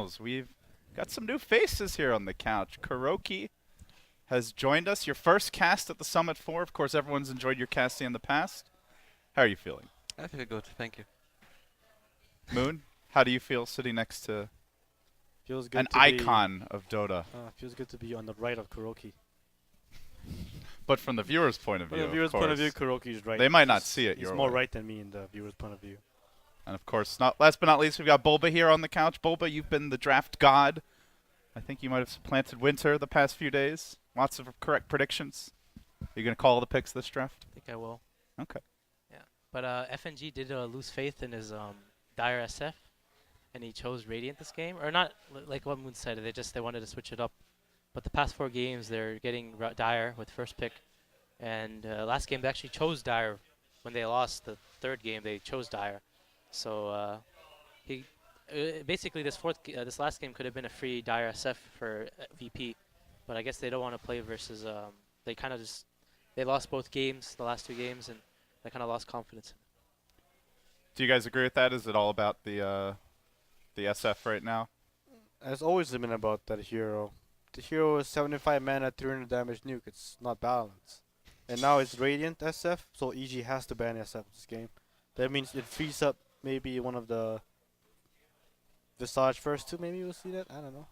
finals. We've got some new faces here on the couch. Kuroki has joined us. Your first cast at the Summit 4. Of course, everyone's enjoyed your casting in the past. How are you feeling? I feel good, thank you. Moon, how do you feel sitting next to Feels good an to icon of Dota? feels good to be on the right of Kuroki. But from the viewer's point of From view, the viewer's of point of view, course. Kuroki is right. They might not He's- see it He's your more way. right than me in the viewer's point of view. And of course, not last but not least, we've got Bulba here on the couch. Bulba, you've been the draft god. I think you might have supplanted Winter the past few days. Lots of correct predictions. You gonna call the picks this draft? I think I will. Okay. Yeah. But FNG did lose faith in his Dire SF, and he chose Radiant this game. Or not like what Moon said, they wanted to switch it up. But the past 4 games, they're getting Dire with first pick. And last game, they actually chose Dire. When they lost the 3rd game, they chose Dire. So he basically this last game could have been a free Dire SF for VP. But I guess they don't want to play versus they kind of just they lost both games, the last 2 games, and they kind of lost confidence. Do you guys agree with that? Is it all about the SF right now? It's always been about that hero. The hero is 75 mana, 300 damage nuke. It's not balanced. And now it's Radiant SF, so EG has to ban SF this game. That means it frees up maybe one of the Visage first 2. Maybe we'll see that. I don't know.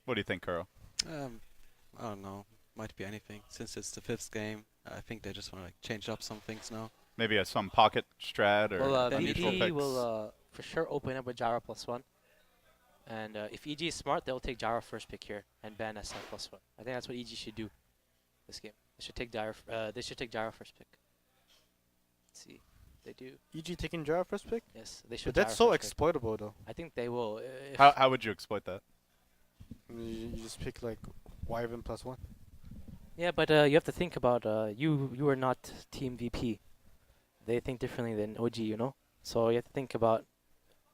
What do you think, Kuro? I don't know. Might be anything. Since it's the 5th game, I think they just want to like change up some things now. Maybe some pocket strat or Well, neutral VP picks? will for sure open up with Jara +1. And if EG is smart, they'll take Jara first pick here and ban SF +1. I think that's what EG should do this game. They should take Jara first pick. Let's see. They do. EG taking Jara first pick? Yes, they should. But that's so exploitable though. I think they will. If How would you exploit that? You just pick like Wyvern +1. Yeah, but you have to think about you are not Team VP. They think differently than OG, you know? So you have to think about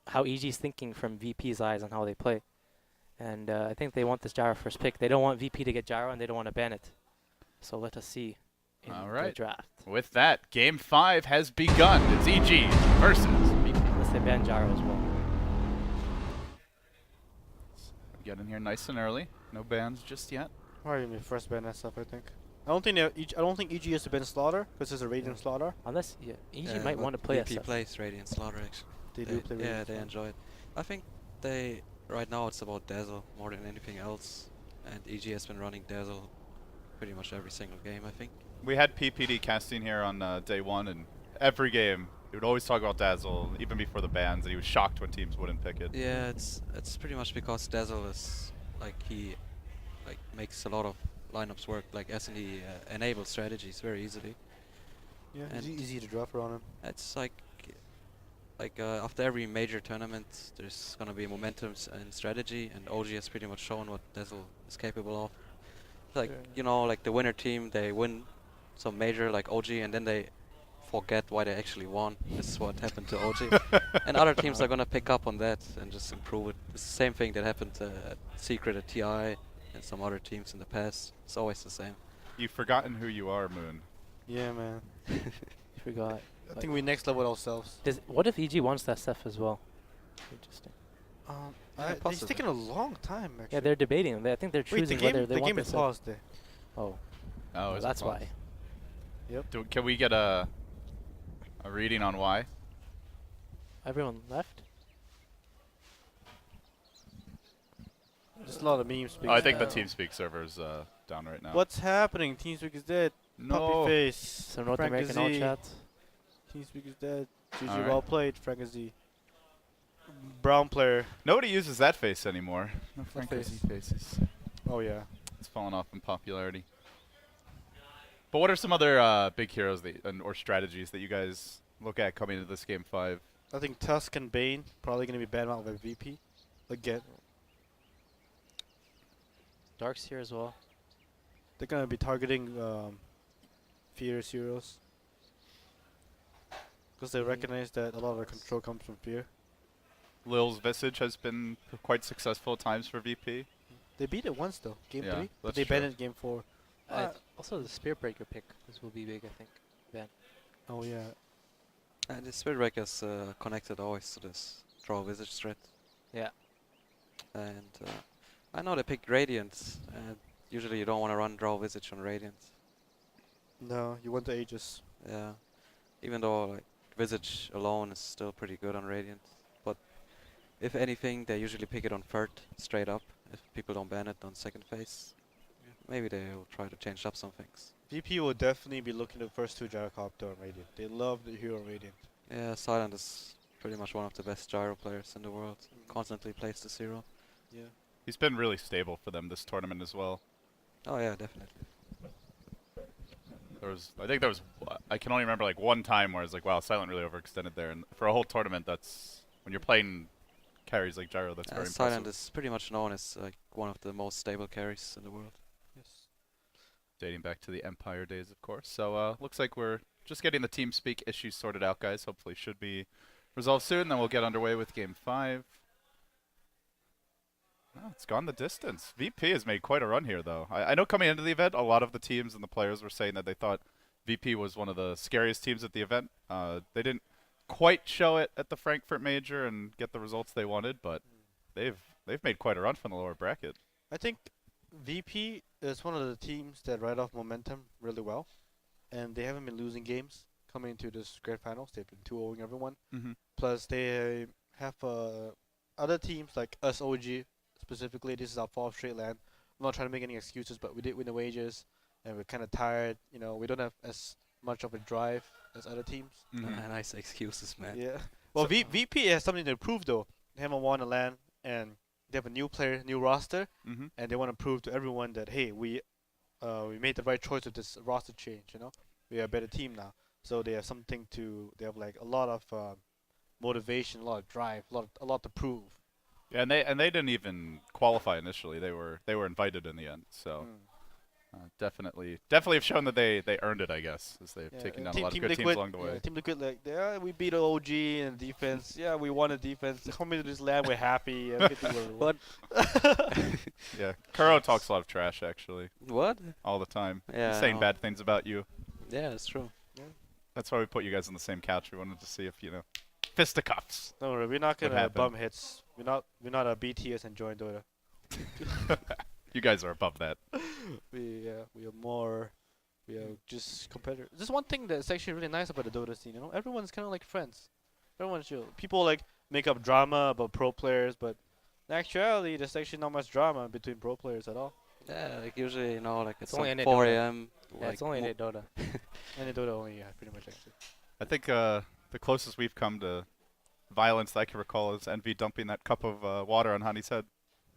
how EG's thinking from VP's eyes on how they play. And I think they want this Jara first pick. They don't want VP to get Jara, and they don't want to ban it. So let us see in All the right. draft. With that, Game 5 has begun. It's EG versus VP. Unless they ban Jara as well. Get in here nice and early. No bans just yet. Probably gonna be first ban SF, I think. I don't think EG has to ban Slaughter because it's a Radiant Slaughter. Unless EG Yeah, might but want to play VP SF. plays Radiant Slaughter actually. They do play Yeah, Radiant they Slaughter. enjoy it. I think they right now it's about Dazzle more than anything else, and EG has been running Dazzle pretty much every single game. I think. We had PPD casting here on day 1, and every game he would always talk about Dazzle, even before the bans, and he was shocked when teams wouldn't pick it. Yeah, it's pretty much because Dazzle is like he like makes a lot of lineups work, like S&E enables strategies very easily. Yeah, And it's easy to draw for on him. It's like after every major tournament, there's gonna be momentum and strategy, and OG has pretty much shown what Dazzle is capable of. Like you know, like the winner team, they win some major like OG, and then they forget why they actually won. This is what happened to OG, and other teams are gonna pick up on that and just improve it. It's the same thing that happened at Secret at TI and some other teams in the past. It's always the same. You've forgotten who you are, Moon. Yeah, man. You forgot. I think we next level ourselves. What if EG wants that stuff as well? Interesting. Yeah, It's possibly. taking a long time actually. Yeah, they're debating. I think they're Wait, choosing whether they the want game is this stuff. paused there. Oh, Oh, is it that's paused? why. Can we get a reading on why? Everyone left? There's a lot of memes. Oh, I think the Uh, TeamSpeak server's down right now. What's happening? TeamSpeak is dead. No. Puppy face. Some North Frank American all Z. chat. TeamSpeak is dead. GG, Alright. well played, Frank Z. Brown player. Nobody uses that face anymore. No Frank face? Z faces. Oh yeah. It's fallen off in popularity. But what are some other big heroes or strategies that you guys look at coming into this game 5? I think Tusk and Bane probably gonna be banned out by VP. Again. Dark's here as well. They're gonna be targeting Fear's heroes. Because they recognize that a lot of their control comes from Fear. Lil's Visage has been quite successful at times for VP. They beat it once though, game Yeah, 3. But that's they banned true. it game 4. Also, the Spear Breaker pick. This will be big, I think. Ben. Oh yeah. And the Spirit Breaker is connected always to this draw visage threat. Yeah. And I know they picked Radiant, and usually you don't want to run Draw Visage on Radiant. No, you want the Aegis. Yeah, even though like Visage alone is still pretty good on Radiant. But if anything, they usually pick it on third, straight up, if people don't ban it on second phase. Maybe they'll try to change up some things. VP will definitely be looking at the first two Gyrocopter on Radiant. They love the hero Radiant. Yeah, Silent is pretty much one of the best gyro players in the world. Constantly plays the 0. Yeah. He's been really stable for them this tournament as well. Oh yeah, definitely. I can only remember like one time where it's like, wow, Silent really overextended there. And for a whole tournament, that's when you're playing carries like Gyro, that's very impressive. Silent is pretty much known as like one of the most stable carries in the world. Yes. Dating back to the Empire days, of course. So looks like we're just getting the TeamSpeak issues sorted out, guys. Hopefully should be resolved soon. Then we'll get underway with Game 5. Oh, it's gone the distance. VP has made quite a run here, though. I know coming into the event, a lot of the teams and the players were saying that they thought VP was one of the scariest teams at the event. They didn't quite show it at the Frankfurt Major and get the results they wanted, but they've made quite a run from the lower bracket. I think VP is one of the teams that ride off momentum really well, and they haven't been losing games coming into this grand finals. They've been 2-0ing everyone. Mm-hmm. Plus, they have other teams like us OG. Specifically, this is our 4th straight LAN. I'm not trying to make any excuses, but we did win the wages, and we're kind of tired. You know, we don't have as much of a drive as other teams. Mm-hmm. Nice excuses, man. Yeah. Well, VP has something to prove though. They haven't won a LAN, and they have a new player, new roster, Mm-hmm. and they want to prove to everyone that hey, we made the right choice with this roster change. You know, we are a better team now. So they have something to. They have like a lot of motivation, a lot of drive, a lot to prove. Yeah, and they didn't even qualify initially. They were invited in the end. So definitely have shown that they earned it, I guess, as they've taken down a lot of good teams along the way. Yeah, Team Liquid, like, yeah, we beat OG in defense. Yeah, we won a defense. Coming to this LAN, we're happy. What? Yeah, Kuro talks a lot of trash actually, What? all the time. Yeah. He's saying bad things about you. Yeah, that's true. That's why we put you guys on the same couch. We wanted to see if fisticuffs. No, we're not What gonna happened? bum hits. We're not a BTS and join Dota. You guys are above that. We are just competitors. There's one thing that's actually really nice about the Dota scene. You know, everyone's kind of like friends. Everyone's chill. People like make up drama about pro players, but in actuality, there's actually not much drama between pro players at all. Yeah, like usually, like it's only like NA 4 Dota. a.m. Yeah, like it's only mo- in Dota. And in Dota only, yeah, pretty much actually. I think the closest we've come to violence that I can recall is Envy dumping that cup of water on Honey's head.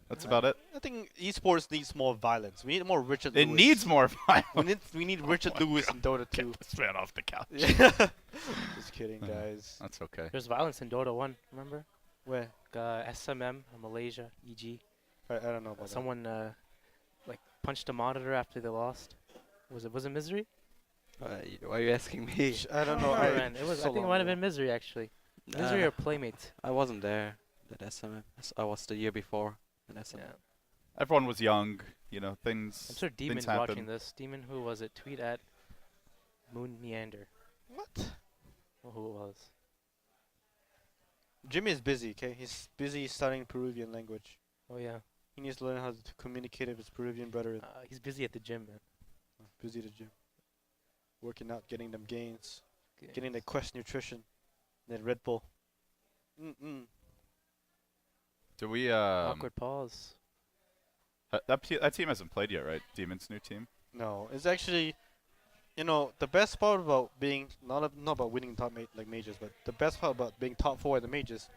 That's about it. I think esports needs more violence. We need more Richard Lewis. It needs more violence. We need Richard Lewis in Dota 2. Get this man off the couch. Yeah. Just kidding, guys. That's okay. There's violence in Dota 1, remember? Where? SMM, Malaysia, EG. I don't know about Someone like punched a monitor after they lost. Was it Misery? Why are you asking me? that. I don't know. Oh, man, it was. so I think it long might have ago. been Misery actually. Misery or Playmate. I wasn't there at SMM. I was the year before in SMM. Yeah. Everyone was young. Things. I'm sure things Demon's happen. watching this. Demon, who was it? Tweet at Moon Meander. What? Or who it was. Jimmy is busy, okay? He's busy studying Peruvian language. Oh yeah. He needs to learn how to communicate with his Peruvian brethren. He's busy at the gym, man. Busy at the gym. Working out, getting them gains. Okay. Getting the Quest Nutrition. Then Red Bull. Do we? Awkward pause. That team hasn't played yet, right? Demon's new team. No, it's actually, the best part about being not about winning top majors, but the best part about being top 4 at the majors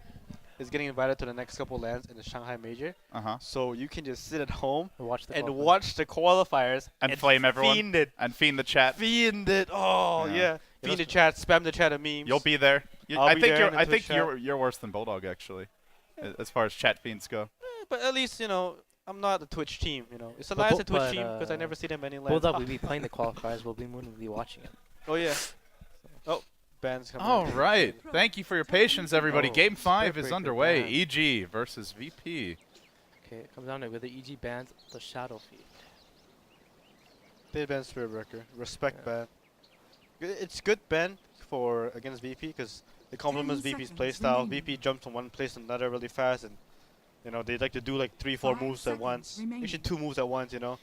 is getting invited to the next couple LANs in the Shanghai major. So you can just sit at home Watch the and qualifier. watch the qualifiers and flame everyone Fiend it. and fiend the chat. Fiend it. Oh Yeah. yeah. Fiend the chat. Spam the chat of memes. You'll be there. I'll I be think there in the I Twitch think you're worse than Bulldog actually, as far as chat fiends go. But at least I'm not the Twitch team. It's a But nice bu- Twitch but, team because I never see them any LANs. Bulldog will be playing the qualifiers. Moon will be watching it. Oh yeah. Oh, bands coming. All right. Thank you for your patience, everybody. Oh, Game 5 is Square underway. breaker EG versus VP. Okay, it comes down to whether EG bans the Shadow Feed. They ban Spirit Breaker. Respect Yeah. ban. It's good ban for against VP because it complements 10 VP's seconds playstyle. remaining. VP jumps from one place to another really fast, and You know, they like to do like 3-4 moves at once. Usually 2 moves at once, you know.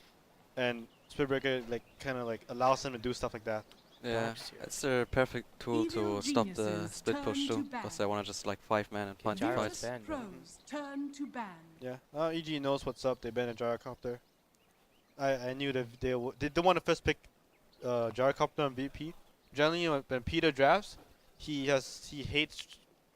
And Split Breaker like kind of like allows them to do stuff like that. Yeah, Perhaps here. it's a perfect tool Evil to stop the geniuses split push turn to too, ban. because they want to just like 5-man and punch Gyro fights. is banned. Pros turn to ban. Yeah. Now EG knows what's up. They banned a Gyrocopter. I knew that they don't want to first pick Gyrocopter on VP. Generally, when Peter drafts, he hates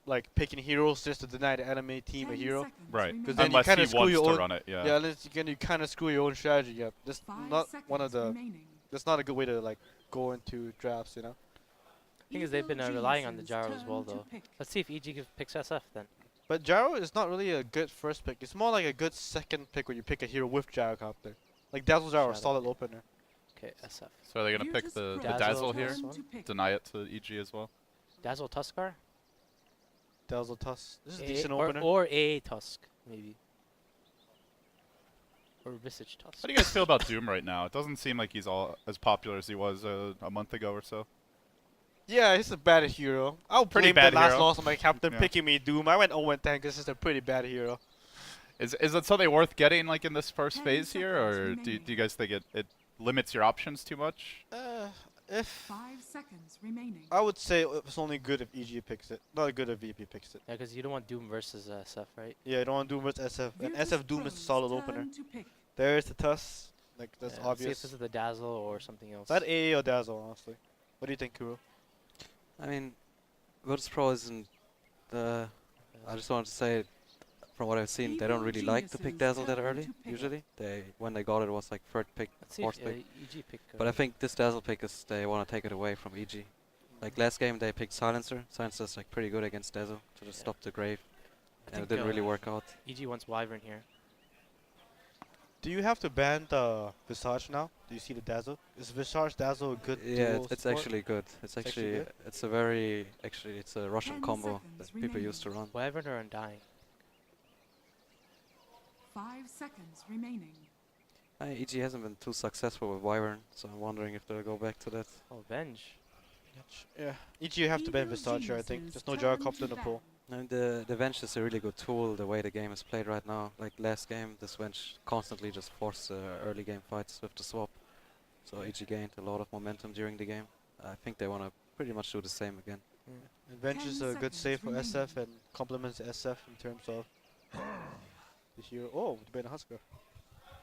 like picking heroes just to deny the enemy team a 10 hero. seconds Right. remaining. 'Cause then you Unless kinda he screw wants your to own- run it. Yeah. Yeah, unless you kind of screw your own strategy. Yeah, that's 5 not seconds one of the. remaining. That's not a good way to like go into drafts, you know. Thing is, they've been Evil relying on the geniuses gyro as well, turn to though. pick. Let's see if EG picks SF then. But Gyro is not really a good first pick. It's more like a good second pick when you pick a hero with Gyrocopter. Like Dazzle Gyro, a Shadow. solid opener. Okay, SF. So are they gonna pick Virtus the Pro Dazzle Dazzle here? turn one? to pick. Deny it to EG as well. Dazzle Tuskar? Dazzle Tusk. This is a A- decent or, opener. or AA Tusk, maybe. Or Visage Tusk. How do you guys feel about Doom right now? It doesn't seem like he's all as popular as he was a month ago or so. Yeah, he's a bad hero. I'll Pretty blame bad the last hero. loss of my captain Yeah. picking me Doom. I went 0-10 because he's a pretty bad hero. Is it something worth getting like in this first 10 phase here, or seconds do you remaining. guys think it limits your options too much? If 5 seconds remaining. I would say it's only good if EG picks it, not good if VP picks it. Yeah, because you don't want Doom versus SF, right? Yeah, you don't want Doom versus SF, and Virtus SF Doom is a Pros solid turn opener. to pick. There's the Tusk, like that's Yeah, let's see if obvious. this is the Dazzle or something else. Is that AA or Dazzle, honestly? What do you think, Kuro? I mean, Virtus Pro isn't the. I just wanted to say, from what I've seen, they don't really like to pick Geniuses Dazzle that turn early. to pick. Usually, when they got it, it was like third pick, Let's see fourth if pick. EG pick. But I think this Dazzle pick is they want to take it away from EG. Like last game, they picked Silencer. Silencer's like pretty good against Dazzle to just Yeah. stop the Grave, and it think, didn't really work out. EG wants Wyvern here. Do you have to ban the Visage now? Do you see the Dazzle? Is Visage Dazzle a good Yeah, dual it's support? actually good. It's actually actually good? it's a very it's a Russian 10 combo seconds that people used to run. Wyvern or Undying? 5 seconds remaining. EG hasn't been too successful with Wyvern, so I'm wondering if they'll go back to that. Oh, Venge. Yeah, EG you have to ban Evil Visage here, I think. geniuses There's no turn Gyrocopter to in the ban. pool. And the Venge is a really good tool the way the game is played right now. Like last game, this Venge constantly just forced early game fights with the swap. So EG gained a lot of momentum during the game. I think they want to pretty much do the same again. And Venge is 10 a good save for seconds SF and complements SF in terms of the hero. Oh, the ban Husker.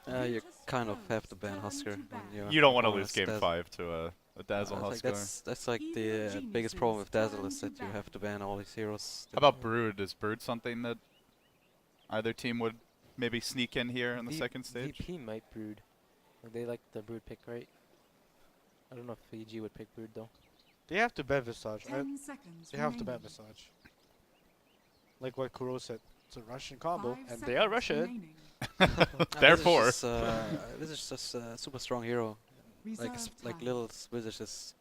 You Virtus kind of have to Pros ban turn Husker to when ban. you're You don't want to going lose as game Dazzle. 5 to a Dazzle I think Husker. that's like Evil the biggest problem with geniuses Dazzle is turn that to you ban. have to ban all these heroes. How about Brood? Is Brood something that either team would maybe sneak in here in the V- second stage? VP might Brood. They like the Brood pick, right? I don't know if EG would pick Brood though. They have to ban Visage. 10 seconds They have to ban remaining. Visage. Like what Kuro said. It's a Russian combo, 5 and they are seconds Russian. remaining. Therefore. This is just a super strong hero. Like Reserve like time. little Wizard is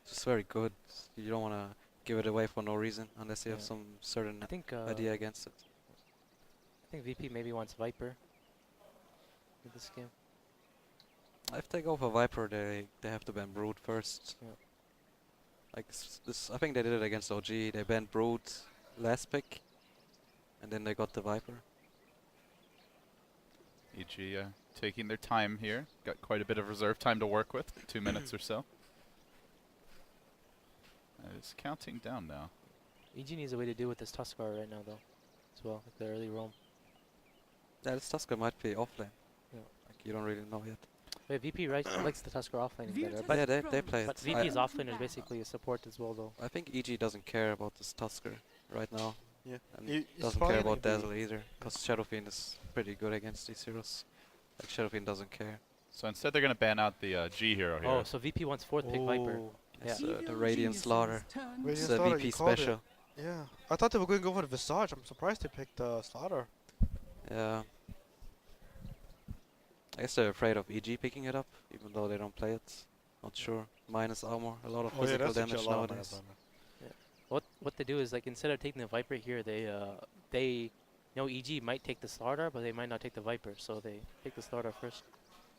just very good. You don't want to give it away for no reason unless you have Yeah. some certain I think idea against it. I think VP maybe wants Viper in this game. If they go for Viper, they have to ban Brood first. Yeah. Like this, I think they did it against OG. They banned Brood last pick, and then they got the Viper. EG taking their time here. Got quite a bit of reserve time to work with. 2 minutes or so. It's counting down now. EG needs a way to deal with this Tuskar right now though, as well, like the early roam. Yeah, this Tusker might be offlane. Yeah. Like you don't really know yet. Wait, VP likes the Tuskar offlaning better, Virtus but yeah, they play but it. VP's I- offlaner is basically a support as well though. I think EG doesn't care about this Tusker right now. Yeah. And It's doesn't probably care like about the- Dazzle either, because Shadowfiend is pretty good against these heroes. Like Shadowfiend doesn't care. So instead they're going to ban out the G hero here. Oh, so VP wants fourth pick Viper. Oh, It's Yeah. the Evil Radiant geniuses Slaughter. turn Radiant It's to a Slaughter, VP you called it. special. Yeah. I thought they were going to go for the Visage. I'm surprised they picked Slaughter. Yeah. I guess they're afraid of EG picking it up, even though they don't play it. Not sure. Minus armor, a lot of physical damage nowadays. What they do is like instead of taking the Viper here, they know EG might take the Slaughter, but they might not take the Viper, so they take the Slaughter first.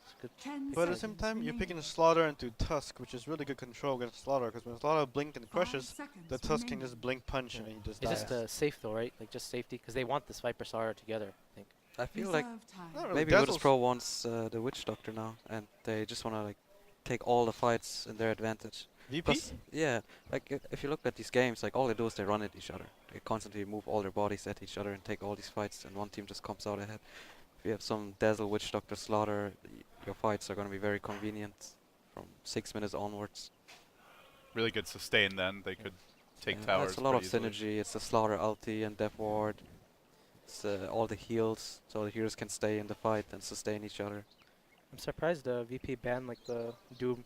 It's good. 10 But at the seconds same time, you're remaining. picking Slaughter into Tusk, which is really good control against Slaughter, because when Slaughter blink and 5 crushes, seconds the Tusk can remaining. just blink punch Yeah. and he just It's dies. just safe though, right? Like just safety, because they want this Viper Starter together. I think. I feel like Reserve time. Not really. maybe Dazzle's- Virtus Pro wants the Witch Doctor now, and they just want to like take all the fights in their advantage. VP? Plus, yeah, like if you look at these games, like all they do is they run at each other. They constantly move all their bodies at each other and take all these fights, and one team just comes out ahead. If you have some Dazzle, Witch Doctor, Slaughter, your fights are going to be very convenient from 6 minutes onwards. Really good sustain then. They could take Yeah, towers it's a lot of pretty easily. synergy. It's the Slaughter ulti and Death Ward. It's all the heals, so the heroes can stay in the fight and sustain each other. I'm surprised VP banned like the Doom,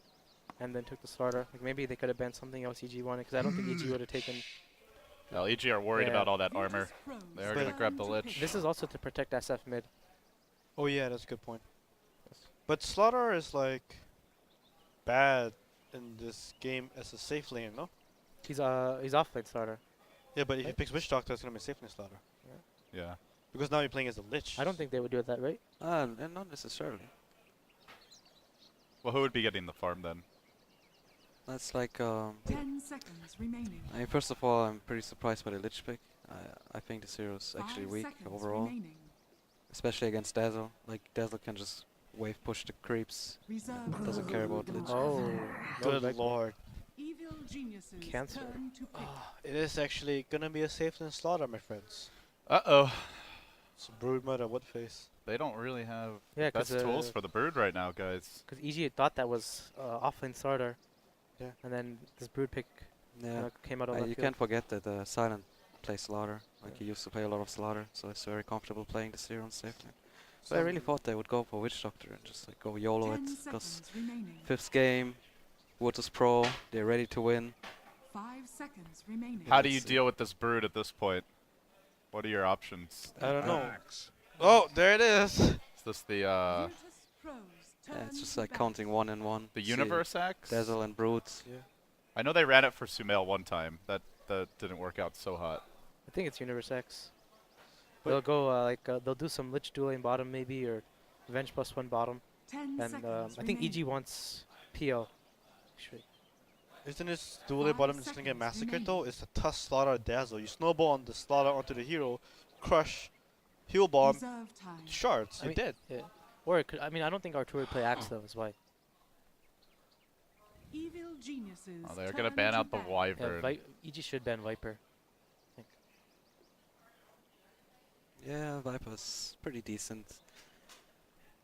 and then took the starter. Like maybe they could have banned something else EG wanted, because I don't think EG would have taken. Well, EG are worried Yeah. about all that Virtus armor. Pros They are But- gonna grab the turn to Lich. pick. This is also to protect SF mid. Oh yeah, that's a good point. But Slaughter is like bad in this game as a safe lane, no? He's offlane starter. Yeah, but if he Right. picks Witch Doctor, it's gonna be safe lane Slaughter. Yeah. Because now you're playing as a Lich. I don't think they would do it that right. And not necessarily. Well, who would be getting the farm then? That's like 10 seconds remaining. I mean, first of all, I'm pretty surprised by the Lich pick. I think the Zero's actually 5 weak seconds overall, remaining. especially against Dazzle. Like Dazzle can just wave push the creeps. Reserve Doesn't care about Lich. Oh, Good Viper. lord. Evil geniuses Cancer. turn to pick. It is actually gonna be a safe lane Slaughter, my friends. Uh-oh. It's Brood Mother, what face? They don't really have Yeah, best because tools for the Brood right now, guys. EG had thought that was offlane starter. Yeah. And then this Brood pick Yeah, came out of you left field. can't forget that Silent plays Slaughter. Like he used to play a lot of Slaughter, so he's very comfortable playing the Zero on safe lane. So I really thought they would go for Witch Doctor and just like go YOLO it, 10 because seconds remaining. 5th game, Virtus Pro, they're ready to win. 5 seconds remaining. How do you Let's see. deal with this Brood at this point? What are your options? I don't know. Oh, there it is! Is this the Virtus Pros Yeah, turn it's just to like battle. counting 1 and 1. the See Universe Axe? Dazzle and Brood. Yeah. I know they ran it for Sumail one time. That didn't work out so hot. I think it's Universe X. But- They'll go they'll do some Lich dueling bottom maybe, or Revenge +1 bottom. 10 And seconds I think EG remaining. wants PL. Actually. Isn't this dual 5 bottom just gonna get seconds massacred though? remaining. It's the Tusk Slaughter Dazzle. You snowball on the Slaughter onto the hero, crush, heal bomb, Reserve time. shards, I you're mean- dead. Yeah. Or it could, I mean, I don't think Arturo would play Axe though, is why. Evil geniuses. Oh, they're gonna turn ban to out the battle. Yeah, Wyvern. EG should ban Viper. Yeah, Viper's pretty decent.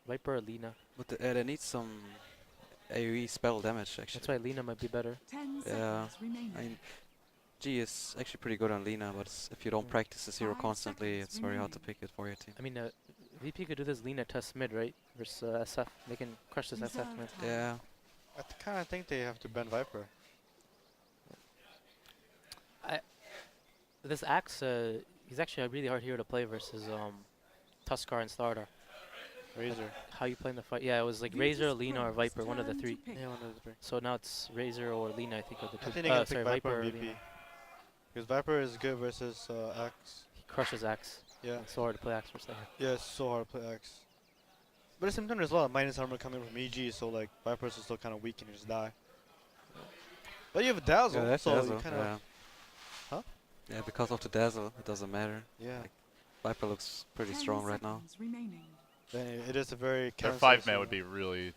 Viper or Lina. But they need some AoE spell damage actually. That's why Lina might be better. 10 Yeah, seconds remaining. I mean, G is actually pretty good on Lina, but if you don't Mm. practice the Zero 5 constantly, seconds it's very hard to remaining. pick it for your team. I mean, VP could do this Lina Tusk mid, right? Versus SF. They can crush this SF Reserve mid. time. Yeah, I kind of think they have to ban Viper. This Axe, he's actually a really hard hero to play versus Tuskar and Starter. Razor. How you playing the fight? Yeah, it was like Virtus Razor, Lina, or Pros Viper, one of the turn to three. pick. Yeah, one of the three. So now it's Razor or Lina, I think, are the I two. think they're gonna sorry, pick Viper or and VP. Lina. Because Viper is good versus Axe. He crushes Axe. Yeah. It's so hard to play Axe versus that. Yeah, it's so hard to play Axe. But at the same time, there's a lot of minus armor coming from EG, so like Vipers are still kind of weak and just die. But you have a Dazzle, yeah, that's so Dazzle. you kind of Yeah. Huh? Yeah, because of the Dazzle, it doesn't matter. yeah. Like, Viper looks pretty 10 strong right now. seconds remaining. Then it is a very Their counter 5-man so- would be really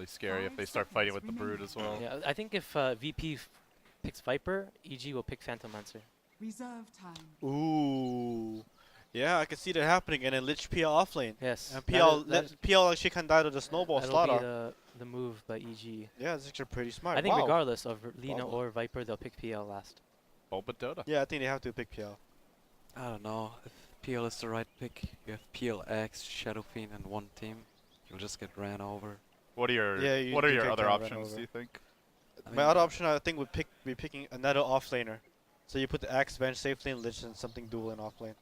scary if 5 they start fighting with seconds the Brood as well. Yeah, I think if VP picks Viper, EG will pick Phantom Lancer. Reserve time. Ooh. Yeah, I can see that happening, and then Lich PL offlane. Yes. And that PL, is- that is- PL actually can die to the snowball that'll slaughter. be the move by EG. Yeah, it's actually pretty smart. I think Wow. regardless of Lina Wow. or Viper, they'll pick PL last. Bulba Dota. Yeah, I think they have to pick PL. I don't know if PL is the right pick. You have PL, X, Shadow Fiend, and one team. You'll just get ran over. What are your Yeah, you What are do your get other kinda run options? over. Do you think? I My mean, other option, I think, would be picking another offlaner. So you put the Axe, Venge, safe lane, Lich, and something dual in offlane.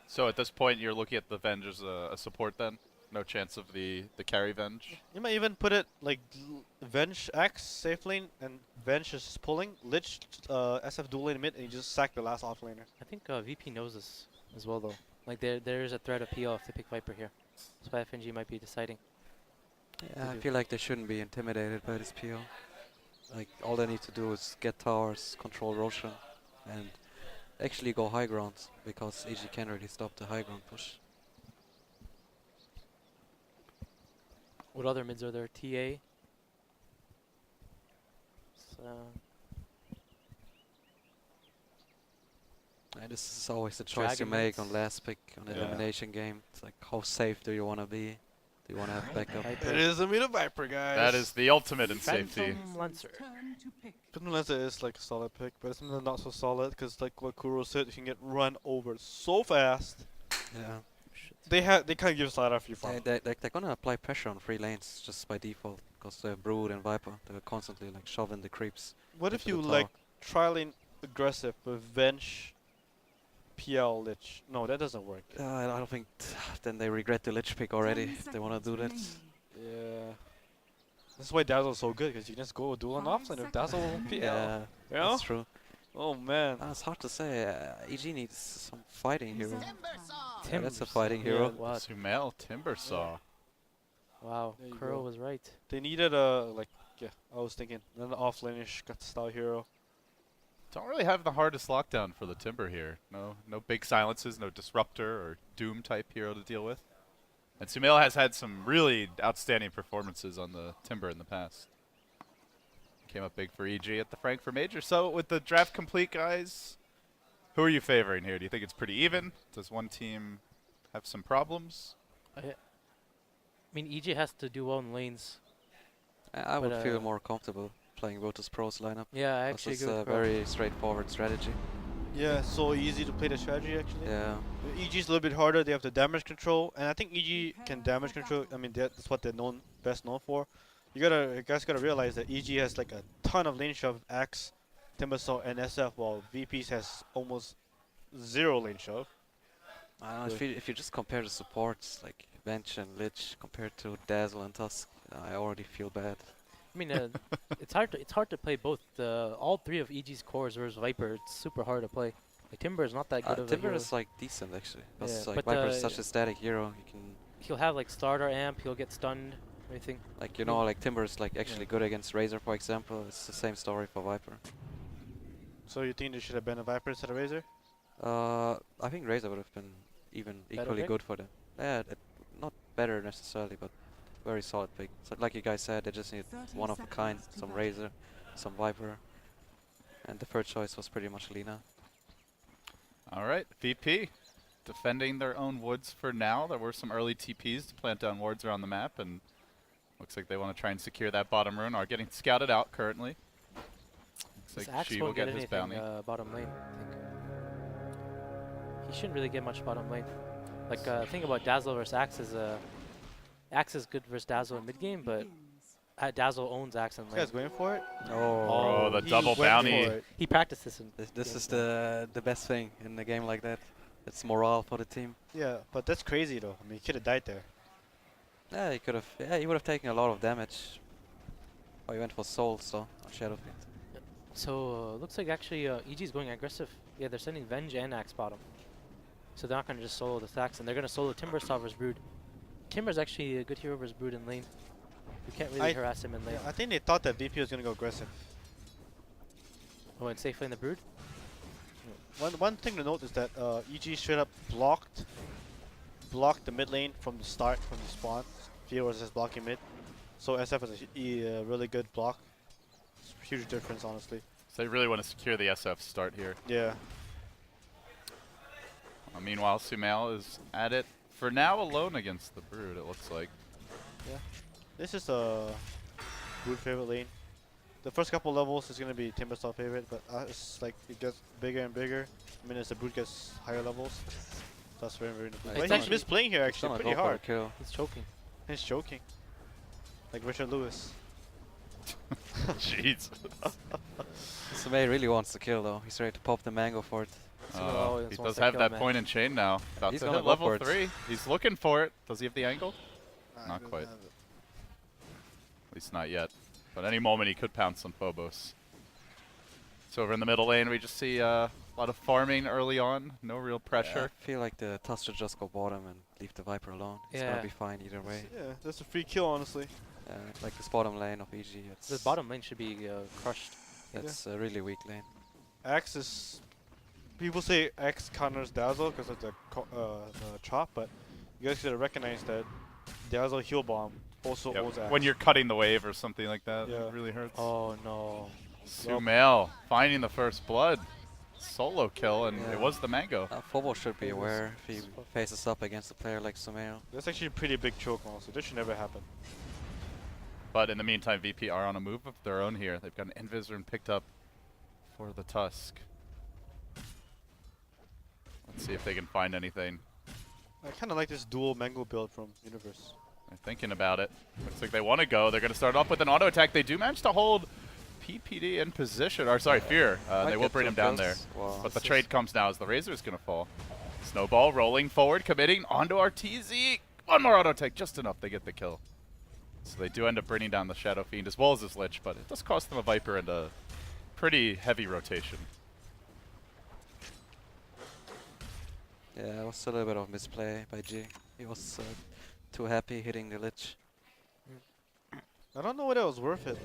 So at this point, you're looking at the Venge as a support then? No chance of the carry Venge? You might even put it like Venge, Axe, safe lane, and Venge is just pulling. Lich, SF dual lane mid, and you just sack the last offlaner. I think VP knows this as well, though. Like there's a threat of PL if they pick Viper here. That's why FNG might be deciding. Yeah, I do. feel like they shouldn't be intimidated by this PO. Like all they need to do is get towers, control Roshan, and actually go high ground because EG can't really stop the high ground push. What other mids are there? TA. So, And this is always the choice you Dragon make on mids. last pick on the Yeah. elimination game. It's like how safe do you want to be? Do you want to have backup? Viper. It is a Meta Viper, guys. That is the ultimate in safety. Phantom Lancer. Turn to pick. Phantom Lancer is like a solid pick, but it's not so solid because like what Kuro said, you can get run over so fast. Yeah. They can't give side after you farm. They're gonna apply pressure on free lanes just by default because they're Brood and Viper. They're constantly like shoving the creeps. What if into you the like trialing aggressive with Venge, PL Lich? No, that doesn't work. I don't think then they regret the Lich pick already 10 if they want to do that. seconds Yeah. That's why Dazzle's so good because you just go dual and 5 offlane with Dazzle PL. Yeah, You know? that's true. Oh man. It's hard to say. EG needs some fighting hero. remaining. Yeah, that's a Timbers. fighting Yeah. hero. What? Sumail Timbersaw. Wow. There you Kuro go. was right. They needed a I was thinking an offlane-ish style hero. Don't really have the hardest lockdown for the Timber here. No big silences, no disruptor or doom type hero to deal with. And Sumail has had some really outstanding performances on the Timber in the past. Came up big for EG at the Frankfurt Major. So with the draft complete, guys, who are you favoring here? Do you think it's pretty even? Does one team have some problems? I mean, EG has to do well in lanes. I would But, feel more comfortable playing Virtus Pro's lineup. Yeah, I 'cause actually it's agree a with Kuro. very straightforward strategy. Yeah, so easy to play the strategy actually. Yeah. EG's a little bit harder. They have the damage control, and I think EG can damage control. I mean, that's what they're best known for. You guys gotta realize that EG has like a ton of lane shove, Axe, Timbersaw, and SF, while VPs has almost zero lane shove. I don't know, if you just compare the supports like Bench and Lich compared to Dazzle and Tusk, I already feel bad. I mean, it's hard to play both. All three of EG's cores versus Viper. It's super hard to play. Like Timber is not that good of a Timber hero. is like decent actually. Because Yeah, like but, Viper is such a static hero. You can He'll have like starter amp. He'll get stunned. Everything. like you know like Timber is like actually good against Razor for example. It's the same story for Viper. So you think they should have been a Viper instead of Razor? I think Razor would have been even Better equally pick? good for them. Yeah, not better necessarily, but very solid pick. So like you guys said, they just need 30 one of a kind, seconds to some battle. Razor, some Viper, and the third choice was pretty much Lina. All right, VP defending their own woods for now. There were some early TPs to plant down wards around the map, and looks like they want to try and secure that bottom rune. Are getting scouted out currently. Looks This like Axe She will won't get get his anything bounty. bottom lane. I think. He shouldn't really get much bottom lane. Like thing about Dazzle versus Axe is Axe is good versus Dazzle in mid game, but Begins. Dazzle owns Axe in This lane. guy's going for it. Oh, the He double went bounty. for it. He practiced this in. This game is plan. the best thing in a game like that. It's morale for the team. Yeah, but that's crazy though. I mean, he could have died there. Yeah, he could have. Yeah, he would have taken a lot of damage. Oh, he went for souls though on Shadowfield. So looks like actually EG is going aggressive. Yeah, they're sending Venge and Axe bottom. So they're not going to just solo the stacks, and they're going to solo Timbersaw versus Brood. Timber's actually a good hero versus Brood in lane. You can't really I- harass him in lane. Yeah, I think they thought that VP was gonna go aggressive. Oh, and safely in the Brood? One thing to note is that EG straight up blocked the mid lane from the start, from the spawn. Fear was just blocking mid. So SF is a really good block. It's a huge difference, honestly. So they really want to secure the SF start here. Yeah. Meanwhile, Sumail is at it for now alone against the Brood, it looks like. This is a good favorite lane. The first couple levels is gonna be Timbersaw favorite, but it's like it gets bigger and bigger. I mean, as the Brood gets higher levels, that's very It's But he's actually- misplaying here He's actually gonna pretty go for hard. the kill. He's choking. He's choking, like Richard Lewis. Jeez. Sumei really wants to kill though. He's ready to pop the mango for it. Sumail always He wants does to have kill, that man. point and chain now. About He's to gonna hit go level for it. 3. He's looking for it. Does he have the angle? Not quite. At least not yet. But any moment he could pounce on Phobos. So over in the middle lane, we just see A lot of farming early on. No real pressure. I feel like the Tusk should just go bottom and leave the Viper alone. It's Yeah. gonna be fine either way. Yeah, that's a free kill, honestly. Like this bottom lane of EG, This bottom lane should be crushed. it's a really weak lane. Axe is. People say Axe counters Dazzle because of the chop, but you guys gotta recognize that Dazzle heal bomb also Yep. owns Axe. When you're cutting the wave or something like that, Yeah. it really hurts. Oh no. Sumail finding the first blood. Solo kill, and Yeah. it was the mango. Phobo should be It was- aware if he faces up against a player like Sumail. That's actually a pretty big choke, also. This should never happen. But in the meantime, VP are on a move of their own here. They've got an Invisor picked up for the Tusk. Let's see if they can find anything. I kind of like this dual mango build from Universe. They're thinking about it. Looks like they want to go. They're going to start off with an auto attack. They do manage to hold PPD in position. Or sorry, Fear. Might They will get bring him some down there. kills. Wow. But the trade comes now as the Razor is going to fall. Snowball rolling forward, committing onto RTZ. One more auto attack, just enough. They get the kill. So they do end up bringing down the Shadow Fiend as well as his Lich, but it does cost them a Viper and a pretty heavy rotation. Yeah, it was a little bit of misplay by G. He was too happy hitting the Lich. I don't know whether it was worth it,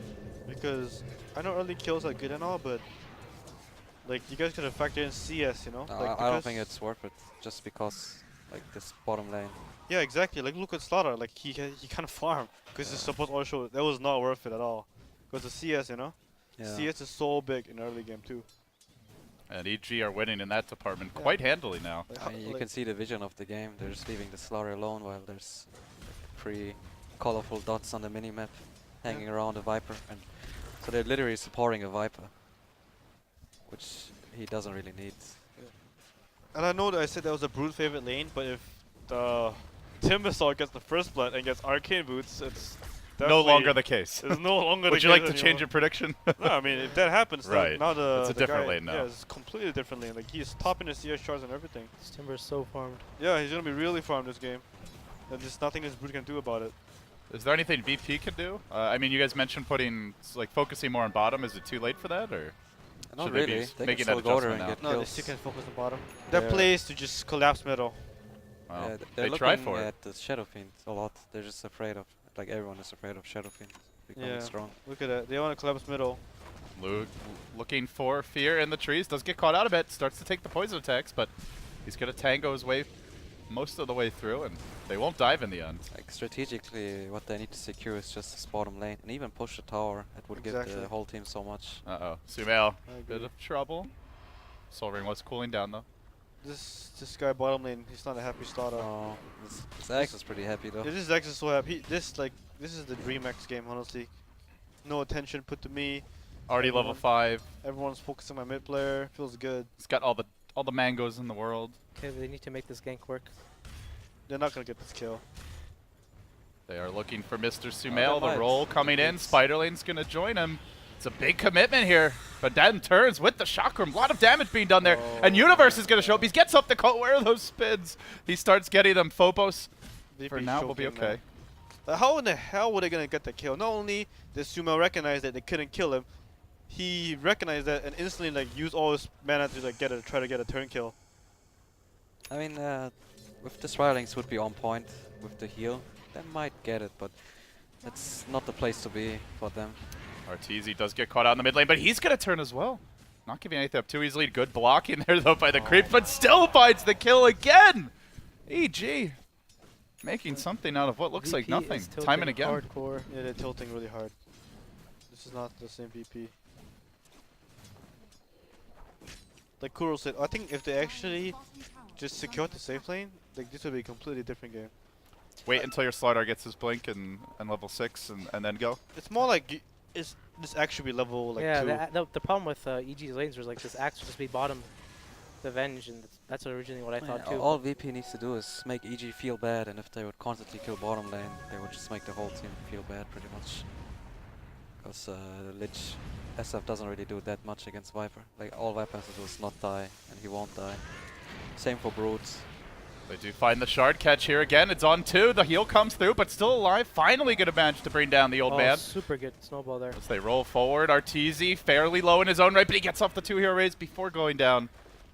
because I know early kills are good and all, but like you guys could have factored in CS, you know? Like, I don't think because- it's worth it, just because like this bottom lane. Yeah, exactly. Like look at Slaughter. Like he kind of farm because his support auto show. That was not worth it at all. Because the CS, you know, Yeah. CS is so big in early game too. And EG are winning in that department Yeah. quite handily now. Like, I mean, you can see the vision of the game. They're just leaving the Slaughter alone while there's like, 3 colorful dots on the minimap hanging around a Viper. And so they're literally supporting a Viper, which he doesn't really need. And I know that I said that was a brute favorite lane, but if the Timbersaw gets the first blood and gets arcane boots, it's No definitely- longer the case. It's no longer. Would the you like case to change your anymore. prediction? No, I mean if that happens, then Right. now the It's a the different guy- lane now. Yeah, it's completely different lane. Like he's topping the CS shards and everything. This Timber is so farmed. Yeah, he's gonna be really farmed this game. And there's nothing this brute can do about it. Is there anything VP can do? I mean, you guys mentioned like focusing more on bottom. Is it too late for that, or? Not Should they be really. just They making can that still go there and adjustment get No, they kills. still can focus on bottom. Their Yeah. play is to just collapse middle. Well, Yeah, they they're try looking for it. at the Shadow Fiend a lot. They're just afraid of, like everyone is afraid of Shadow Fiend becoming Yeah. strong. Look at that. They want to collapse middle. Luke looking for Fear in the trees. Does get caught out a bit. Starts to take the poison attacks, but he's going to tango his way most of the way through, and they won't dive in the end. Like strategically, what they need to secure is just this bottom lane and even push the tower. It would give Exactly. the whole team so much. Uh-oh. Sumail, I bit agree. of trouble. Soul Ring was cooling down, though. This guy bottom lane, he's not a happy starter. Oh, this Axe is pretty happy though. Yeah, this is actually so happy. This is the Dream X game, honestly. No attention put to me. Already level Everyone- 5. Everyone's focusing on my mid player. Feels good. He's got all the mangoes in the world. Okay, they need to make this gank work. They're not gonna get this kill. They are looking for Mr. they Sumail. The might. roll coming in. It's- Spiderlane's going to join him. It's a big commitment here. But then turns with the chakram. A lot of damage being done there. And Universe is going to show up. He gets up the coat. Where are those spins? He starts getting them. Phobos, for VP now, will be choking okay. now. How in the hell were they gonna get the kill? Not only did Sumo recognize that they couldn't kill him, he recognized that and instantly like used all his mana to like try to get a turn kill. I mean, with the Swirlings would be on point with the heal. They might get it, but it's not the place to be for them. Arteezy does get caught out in the mid lane, but he's going to turn as well. Not giving anything up too easily. Good blocking there, though, by the creep, but still finds the kill again. EG making something out of what looks like VP nothing. is Time and tilting again. Hardcore. Yeah, they're tilting really hard. This is not the same VP. Like Kuro said, I think if they actually just secured the safe lane, like this would be a completely different game. Wait until your Slardar gets his blink and level 6 and then go. It's more like this actually be level like yeah, 2. the problem with EG's lanes was like this axe would just be bottom the Venge, and that's originally what I thought too. All VP needs to do is make EG feel bad, and if they would constantly kill bottom lane, they would just make the whole team feel bad pretty much. Because Lich SF doesn't really do that much against Viper. Like all Viper has to do is not die, and he won't die. Same for Brutes. They do find the shard catch here again. It's on 2. The heal comes through, but still alive. Finally going to manage to bring down the old man. Super good snowball there. As they roll forward, Arteezy fairly low in his own right, but he gets off the 2 hero raise before going down.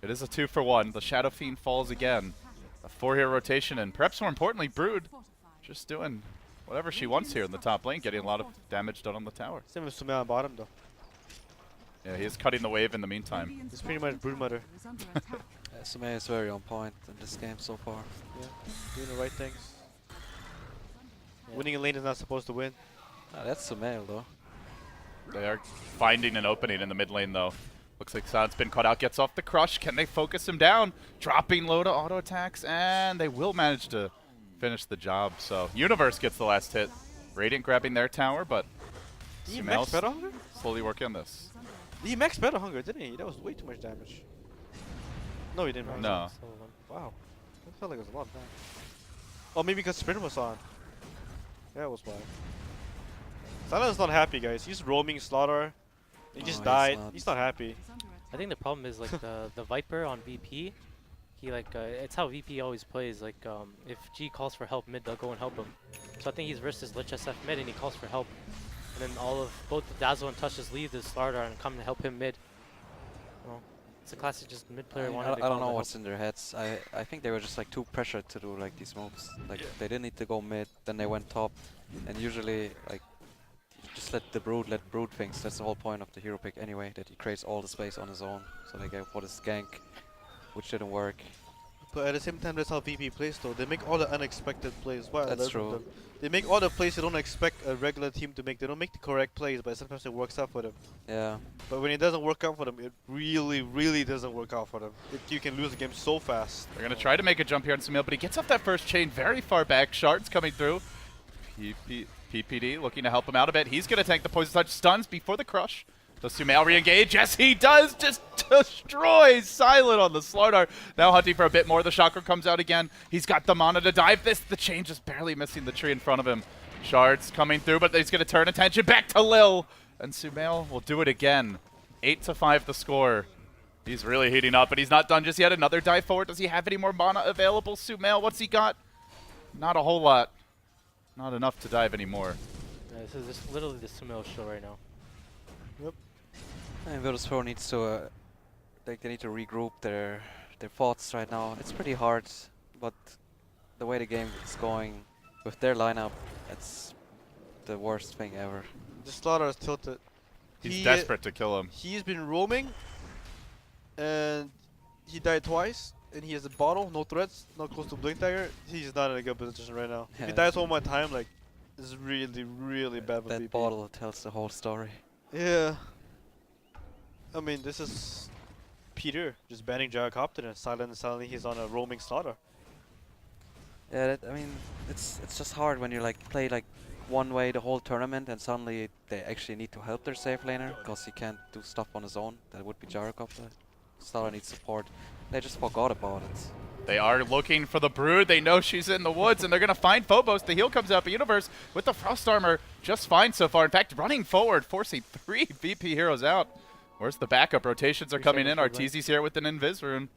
It is a 2-for-1. The Shadow Fiend falls again. A 4-hero rotation, and perhaps more importantly, Brood just doing whatever she wants here in the top lane, getting a lot of damage done on the tower. Same with Sumail on bottom though. Yeah, he is cutting the wave in the meantime. It's pretty much Broodmother. SMA is very on point in this game so far. Yeah, doing the right things. Winning a lane is not supposed to win. That's Sumail though. They are finding an opening in the mid lane, though. Looks like Sad's been caught out, gets off the crush. Can they focus him down? Dropping low to auto attacks, and they will manage to finish the job. So Universe gets the last hit. Radiant grabbing their tower, but He maxed Battle Hunger? slowly working on this. He maxed Battle Hunger, didn't he? That was way too much damage. No, he didn't max. No. Wow. I felt like it was a lot of damage. Oh, maybe because Sprint was on. That was why. Silent's not happy, guys. He's roaming Slaughter. He No, just he's died. not. He's not happy. I think the problem is like the Viper on VP. He like it's how VP always plays. Like if G calls for help mid, they'll go and help him. So I think he's versus Lich SF mid, and he calls for help, and then all of both the Dazzle and Touch just leave the Slardar and come to help him mid. Well, it's a classic just mid player wanting to I don't call know for what's help. in their heads. I think they were just like too pressured to do like these moves. Like they didn't need to go mid, then they went top, and usually like just let Brood things. That's the whole point of the hero pick anyway. That he creates all the space on his own. So they go for the gank, which didn't work. But at the same time, that's how VP plays though. They make all the unexpected plays. What I That's learned from true. them. They make all the plays you don't expect a regular team to make. They don't make the correct plays, but sometimes it works out for them. Yeah. But when it doesn't work out for them, it really, really doesn't work out for them. You can lose the game so fast. They're going to try to make a jump here on Sumail, but he gets off that first chain very far back. Shards coming through. PPD looking to help him out a bit. He's going to tank the Poison Touch. Stuns before the crush. Does Sumail re-engage? Yes, he does! Just destroys Silent on the Slardar. Now hunting for a bit more. The Chakra comes out again. He's got the mana to dive this. The chain just barely missing the tree in front of him. Shards coming through, but he's going to turn attention back to Lil. And Sumail will do it again. 8-5 the score. He's really heating up, but he's not done just yet. Another dive forward. Does he have any more mana available? Sumail, what's he got? Not a whole lot. Not enough to dive anymore. Yeah, this is just literally the Sumail show right now. And Virtus Pro needs to they need to regroup their thoughts right now. It's pretty hard, but the way the game is going with their lineup, it's the worst thing ever. The Slaughter is tilted. He's desperate to kill him. He's been roaming, and he died twice. And he has a bottle, no threats, not close to Blink Dagger. He's not in a good position right now. If he Yeah. dies one more time, like, it's really, really bad for That VP. bottle tells the whole story. Yeah. I mean, this is Peter just banning Gyrocopter and suddenly he's on a roaming Slaughter. Yeah, I mean, it's just hard when you like play like one way the whole tournament and suddenly they actually need to help their safe laner because he can't do stuff on his own. That would be Gyrocopter. Starter needs support. They just forgot about it. They are looking for the Brood. They know she's in the woods, and they're going to find Phobos. The heal comes out, but Universe with the Frost Armor just fine so far. In fact, running forward, forcing 3 VP heroes out. Where's the backup? Rotations are coming in. Arteezy's here with an Invis Rune.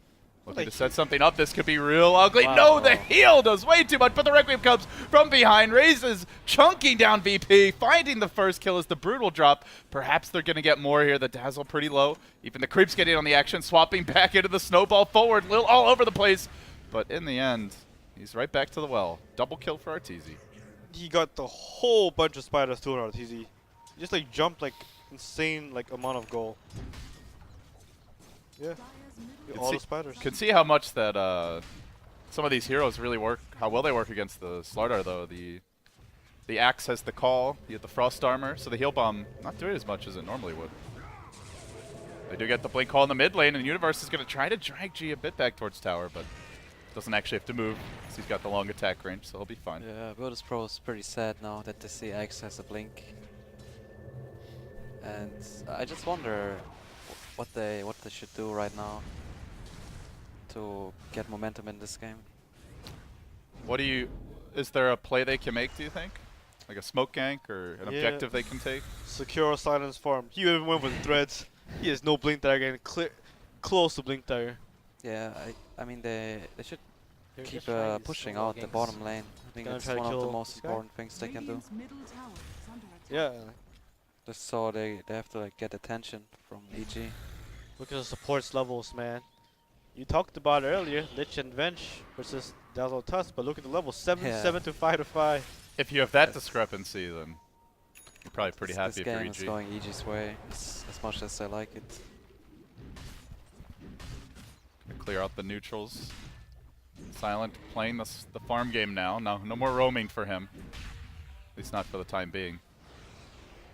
Looking to set something up. This could be real ugly. Wow. No, the heal does way too much, but the Requiem comes from behind, raises, chunking down VP, finding the first kill as the Brood will drop. Perhaps they're going to get more here. The Dazzle pretty low. Even the Creeps getting on the action, swapping back into the Snowball forward. Lil all over the place. But in the end, he's right back to the well. Double kill for Arteezy. He got the whole bunch of spiders thrown out. He just like jumped like insane like amount of gold. Yeah, Can all see- the spiders. Can see how much that some of these heroes really work, how well they work against the Slardar though. The Axe has the call, you have the Frost Armor, so the heal bomb not doing as much as it normally would. They do get the blink call in the mid lane, and Universe is going to try to drag G a bit back towards tower, but doesn't actually have to move because he's got the long attack range, so he'll be fine. Yeah, Virtus Pro is pretty sad now that they see X has a blink. And I just wonder what they should do right now to get momentum in this game. What do you? Is there a play they can make? Do you think, like a smoke gank or an Yeah. objective they can take? Secure silence farm. He even went with threads. He has no blink dagger and close to blink dagger. Yeah, I mean they should They're keep just trying to pushing snowball out the ganks. bottom lane. I think Gonna it's try to one of the kill most this guy? important things they can do. Radiant's middle tower is under attack. Yeah. Just so they have to like get attention from EG. Look at the supports levels, man. You talked about it earlier, Lich and Venge versus Dazzle Tusk, but look at the level, 7-7 to 5-5. If you have that discrepancy, then you're probably pretty This happy for game is EG. going EG's way as much as I like it. Gonna clear out the neutrals. Silent playing the farm game now. No more roaming for him. At least not for the time being.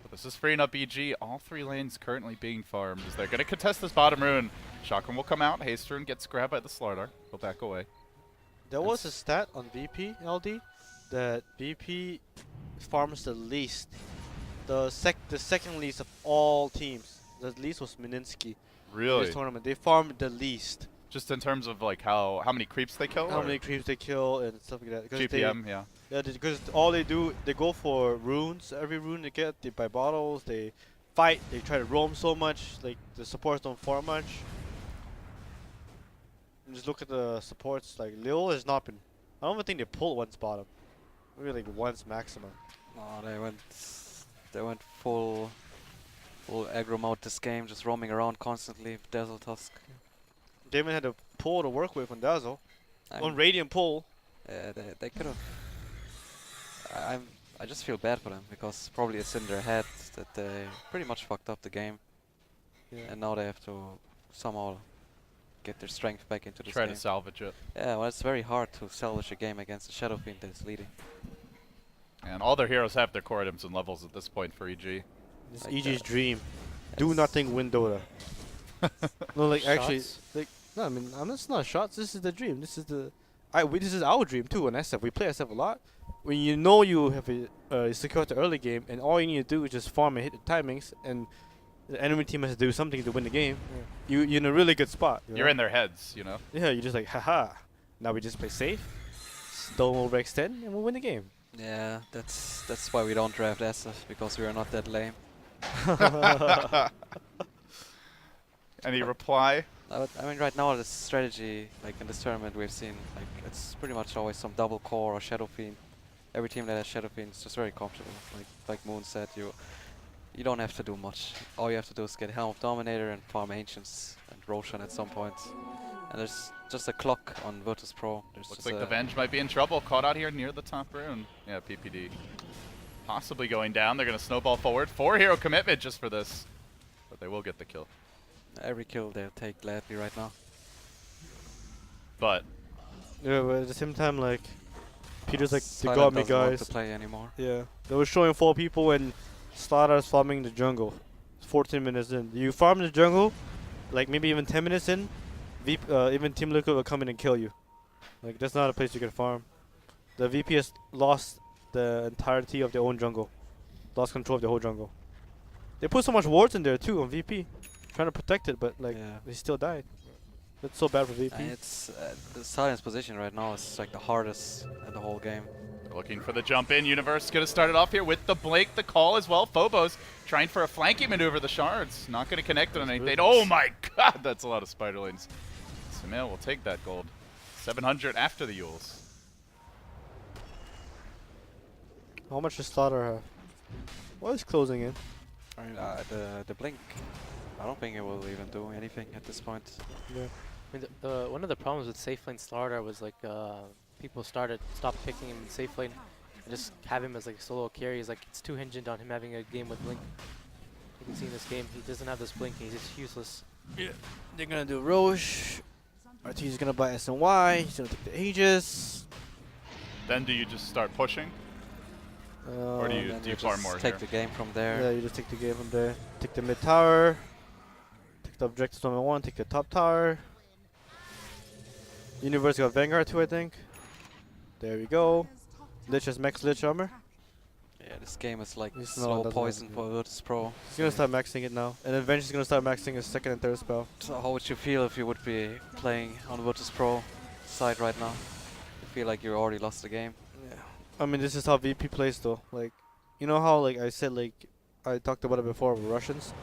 But this is freeing up EG. All 3 lanes currently being farmed. As they're gonna contest this bottom rune. Shotgun will come out. Hasterun gets grabbed by the Slardar. He'll back away. There was a stat on VP LD that VP farms the least. The second least of all teams. The least was Mininsky. In Really? this tournament, they farmed the least. Just in terms of like how many creeps they kill? How or many creeps they kill and stuff like that. 'Cause GPM, yeah. Yeah, because all they do, they go for runes. Every rune they get, they buy bottles. They fight. They try to roam so much. Like the supports don't farm much. And just look at the supports. Like Lil has not been. I don't even think they pulled once bottom. Maybe like once maximum. No, they went full aggro mode this game, just roaming around constantly with Dazzle Tusk. They even had a pull to work with on Dazzle. I On mean, Radiant pull. they could have. I just feel bad for them because probably it's in their head that they pretty much fucked up the game, Yeah. and now they have to somehow get their strength back into this Try game. to salvage it. Yeah, well, it's very hard to salvage a game against a Shadow Fiend that is leading. And all their heroes have their core items and levels at this point for EG. It's Like EG's that. dream. Do It's- nothing, win Dota. No, like actually, Shots? like no, I mean, it's not shots. This is the dream. This is this is our dream too. On SF, we play SF a lot. When you know you have secured the early game, and all you need to do is just farm and hit the timings, and the enemy team has to do something to win the game. You're in a really good spot. You're in their heads, you know? Yeah, you're just like, haha. Now we just play safe, don't overextend, and we'll win the game. Yeah, that's why we don't draft SF, because we are not that lame. Any reply? I mean, right now, the strategy, like in this tournament, we've seen, like, it's pretty much always some double core or Shadow Fiend. Every team that has Shadow Fiend is just very comfortable. Like Moon said, you don't have to do much. All you have to do is get Helm of Dominator and farm Ancients and Roshan at some point. And there's just a clock on Virtus Pro. There's Looks just like a the Venge might be in trouble. Caught out here near the top rune. Yeah, PPD. Possibly going down. They're going to snowball forward. 4 hero commitment just for this. But they will get the kill. every kill they'll take gladly right now. But Yeah, but at the same time, like, Peter's like, they Silent got me, doesn't want guys. to play anymore. Yeah, they were showing 4 people and Slaughter's farming the jungle. 14 minutes in. You farm the jungle, like maybe even 10 minutes in, even Team Liquid will come in and kill you. Like, that's not a place you can farm. The VP has lost the entirety of their own jungle. Lost control of the whole jungle. They put so much wards in there too on VP. Trying to protect it, but like, Yeah. they still died. That's so bad for VP. And it's the Silence position right now is like the hardest in the whole game. they're looking for the jump in. Universe going to start it off here with the Blake, the call as well. Phobos trying for a flanking maneuver. The shards not going to connect on anything. Oh my god, that's a lot of spiderlings. Samil will take that gold. 700 after the Yules. How much does Slaughter have? What is closing in? I mean, the blink, I don't think it will even do anything at this point. Yeah. I mean, the one of the problems with safe lane Slardar was like people stopped picking him in safe lane and just have him as like a solo carry. Is like it's too hinged on him having a game with blink. You can see in this game he doesn't have this blink. He's just useless. Yeah, they're gonna do Roche. RT's gonna buy SNY. He's gonna take the Aegis. Then do you just start pushing? Or do Um, you Then do just far more take here? the game from Yeah, there. you just take the game from there. Take the mid tower. Take the objectives number 1. Take the top tower. Universe got Vanguard too, I think. There we go. Lich has max Lich armor. Yeah, this game is like He's slow doesn't have poison to for Virtus Pro. He's gonna start maxing it now. And then Venge is gonna start maxing his second and third spell. So how would you feel if you would be playing on Virtus Pro side right now? You feel like you already lost the game? Yeah. I mean, this is how VP plays though. Like, you know how like I said, like I talked about it before with Russians.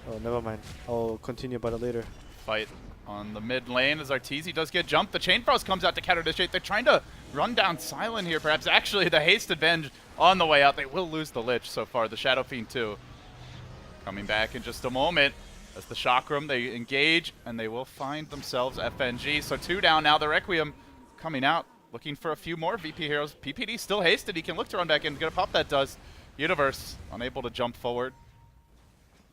Oh, never mind. I'll continue about it later. Fight on the mid lane as Arteezy does get jumped. The Chain Frost comes out to counter this shit. They're trying to run down Silent here, perhaps. Actually, the hasted Venge on the way out. They will lose the Lich so far. The Shadow Fiend too. Coming back in just a moment. As the Chakram, they engage, and they will find themselves FNG. So 2 down now. The Requiem coming out, looking for a few more VP heroes. PPD still hasted. He can look to run back in. Gonna pop that dust. Universe unable to jump forward.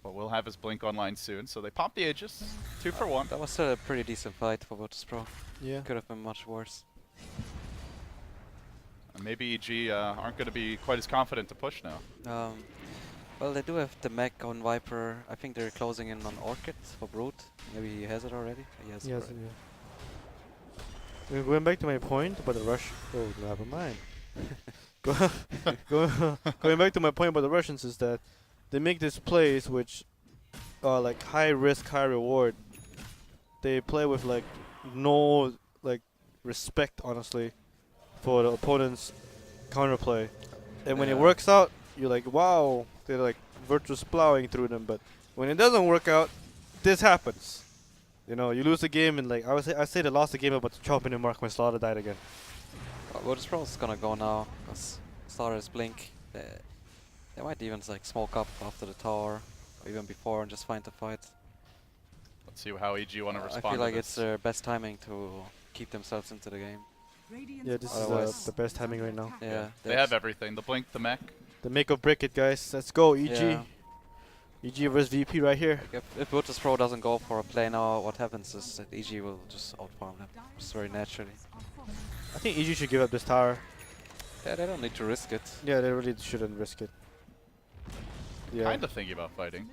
But we'll have his Blink online soon. So they pop the Aegis. 2 for 1. That was still a pretty decent fight for Virtus Pro. Yeah. Could have been much worse. And maybe EG aren't going to be quite as confident to push now. Well, they do have the mech on Viper. I think they're closing in on Orchid for Brute. Maybe he has it already. He has it Yes, already. yeah. Going back to my point about the rush. Oh, never mind. Going back to my point about the Russians is that they make these plays which are like high risk, high reward. They play with like no like respect, honestly, for the opponent's counterplay. And when it Yeah. works out, you're like, wow, they're like Virtus plowing through them. But when it doesn't work out, this happens. You know, you lose the game, and like I say they lost the game about the chopping and mark when Slaughter died again. Virtus Pro is gonna go now because Slaughter's Blink. They might even like smoke up after the tower or even before and just find the fight. Let's see how EG want to respond. I feel like to it's this. their best timing to keep themselves into the game. Yeah, this is Otherwise- the best timing right now. Yeah, They have everything. The Blink, the mech. The make or break it, guys. Let's go, EG. Yeah. EG versus VP right here. Like if Virtus Pro doesn't go for a play now, what happens is that EG will just outfarm them, just very naturally. I think EG should give up this tower. Yeah, they don't need to risk it. Yeah, they really shouldn't risk it. Yeah, Kind of thinking about fighting.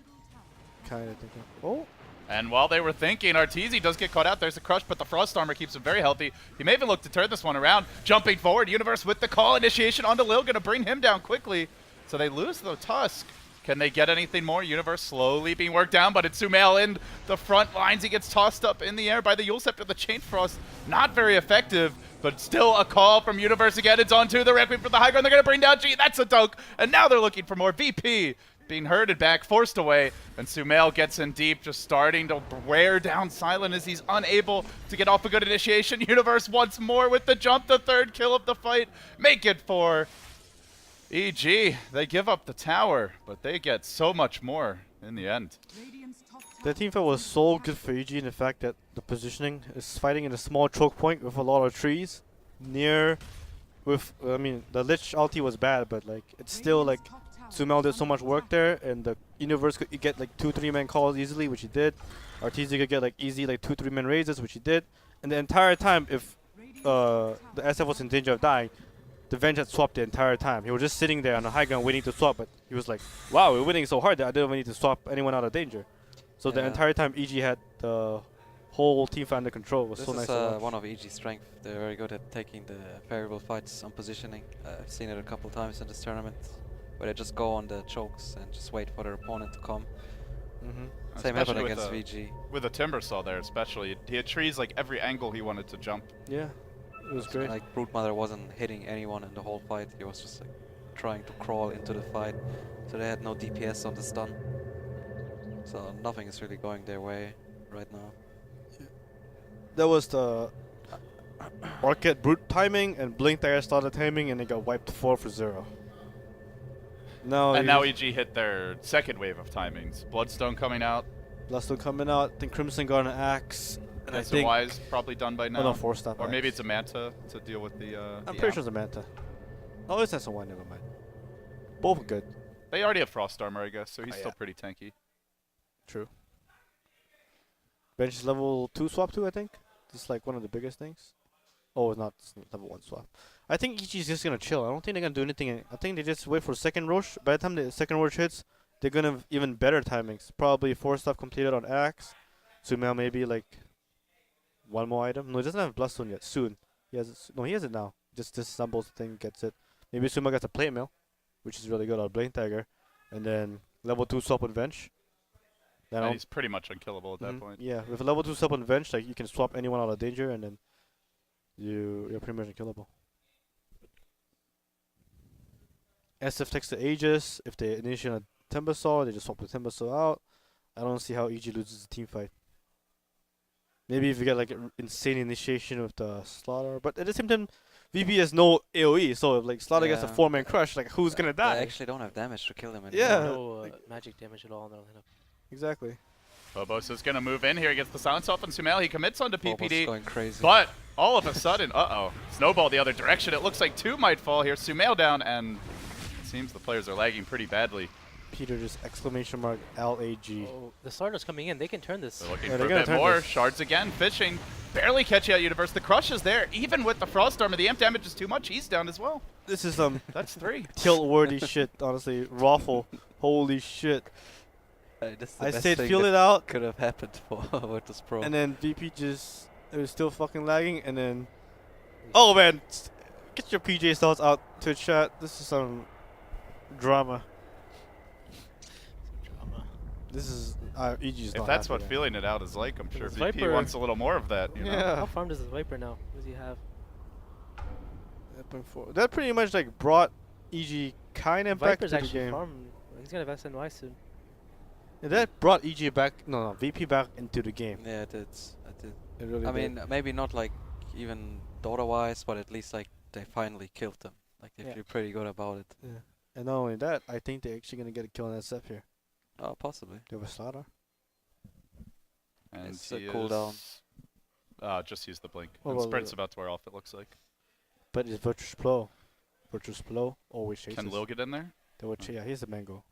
kind of thinking. Oh, And while they were thinking, Arteezy does get caught out. There's a crush, but the Frost Armor keeps him very healthy. He may even look to turn this one around. Jumping forward, Universe with the call. Initiation onto Lil, going to bring him down quickly. So they lose the Tusk. Can they get anything more? Universe slowly being worked down, but it's Sumail in the front lines. He gets tossed up in the air by the Yule Scepter. The Chain Frost, not very effective, but still a call from Universe again. It's onto the Requiem for the high ground. They're going to bring down G. That's a dunk. And now they're looking for more. VP being herded back, forced away, and Sumail gets in deep, just starting to wear down Silent as he's unable to get off a good initiation. Universe once more with the jump, the third kill of the fight. Make it for EG. They give up the tower, but they get so much more in the end. the team fight was so good for EG in the fact that the positioning is fighting in a small choke point with a lot of trees near. With I mean, the Lich ulti was bad, but like it's still like Sumail did so much work there, and the Universe could get like 2-3 man calls easily, which he did. Arteezy could get like easy like 2-3 man raises, which he did. And the entire time, if the SF was in danger of dying, the Venge had swapped the entire time. He was just sitting there on the high ground waiting to swap, but he was like, wow, we're winning so hard that I didn't even need to swap anyone out of danger. So the Yeah. entire time EG had the whole team fight under control. It was This so nice is to watch. one of EG's strength. They're very good at taking the variable fights on positioning. I've seen it a couple times in this tournament, where they just go on the chokes and just wait for their opponent to come. Same happened Especially with against the- VG. With the Timbersaw there, especially. He had trees like every angle he wanted to jump. Yeah, it was great. Like Broodmother wasn't hitting anyone in the whole fight. He was just like trying to crawl into the fight. So they had no DPS on the stun. So nothing is really going their way right now. That was the Orchid Brute timing, and Blink there started timing, and they got wiped 4-0. Now And now EG hit their second wave of timings. Bloodstone coming out. Bloodstone coming out. I think Crimson got an axe. And I think Wise probably done by now. oh no, 4-stop. Or maybe it's a Manta to deal with the. I'm pretty sure it's a Manta. Oh, it's SN1. Never mind. Both are good. They already have Frost Armor, I guess, so he's Oh, still yeah. pretty tanky. True. Bench is level 2 swap too, I think. This is like one of the biggest things. Oh, it's not. It's level 1 swap. I think EG is just gonna chill. I don't think they're gonna do anything. I think they just wait for second Rosh. By the time the second Rosh hits, they're gonna have even better timings. Probably 4 stuff completed on Axe. Sumail maybe like one more item. No, he doesn't have Bloodstone yet. Soon. He has it. No, he has it now. Just disassembles the thing, gets it. Maybe Sumail gets a plate mail, which is really good on Blade Tiger. And then level 2 swap on Venge. Then And I'll- he's pretty much unkillable at that Mhm. point. Yeah, with a level 2 sub on Venge, like you can swap anyone out of danger, and then you're pretty much unkillable. SF takes the Aegis. If they initiate a Timbersaw, they just swap the Timbersaw out. I don't see how EG loses the team fight. Maybe if you get like an insane initiation with the Slaughter, but at the same time, VP has no AoE, so if like Slaughter gets a Yeah. 4-man crush, like who's gonna They die? actually don't have damage to kill them anymore. Yeah. No magic damage at all in their lineup. Exactly. Phobos is going to move in here. He gets the silence off on Sumail. He commits onto Phobos PPD. going crazy. But all of a sudden, snowball the other direction. It looks like 2 might fall here. Sumail down, and it seems the players are lagging pretty badly. Peter just exclamation mark LAG. Oh, the starters coming in. They can turn this. They're looking Yeah, for they're a gonna bit turn more. this. Shards again, fishing. Barely catching out Universe. The crush is there. Even with the Frost Armor, the amp damage is too much. He's down as well. This is some That's 3. tilt-worthy shit, honestly. Raffle. Holy shit. That's the I best said thing feel that it out, could have happened for Virtus Pro. and then VP just it was still fucking lagging, and then oh man, get your PJ thoughts out to chat. This is some drama. Drama. This is EG is If not that's happy what right feeling it out is like, I'm sure This VP Viper- wants a little more of that. You know? Yeah. How farmed is the Viper now? What does he have? now. That pretty much like brought EG kind of back to Viper's the actually game. farmed. He's gonna have SNY soon. Yeah, that brought EG back. No, VP back into the game. yeah, it did. It really I did. mean, maybe not like even Dota-wise, but at least like they finally killed them. Like they Yeah. feel pretty good about it. Yeah. And not only that, I think they're actually gonna get a kill on SF here. Oh, possibly. They have a starter. And It's a he cooldown. just use the blink. Oh, And well, Sprint's about to wear off, it looks like. But it's Virtus Pro. Virtus Pro always chases. Can Lil get in there? They would yeah, here's the mango.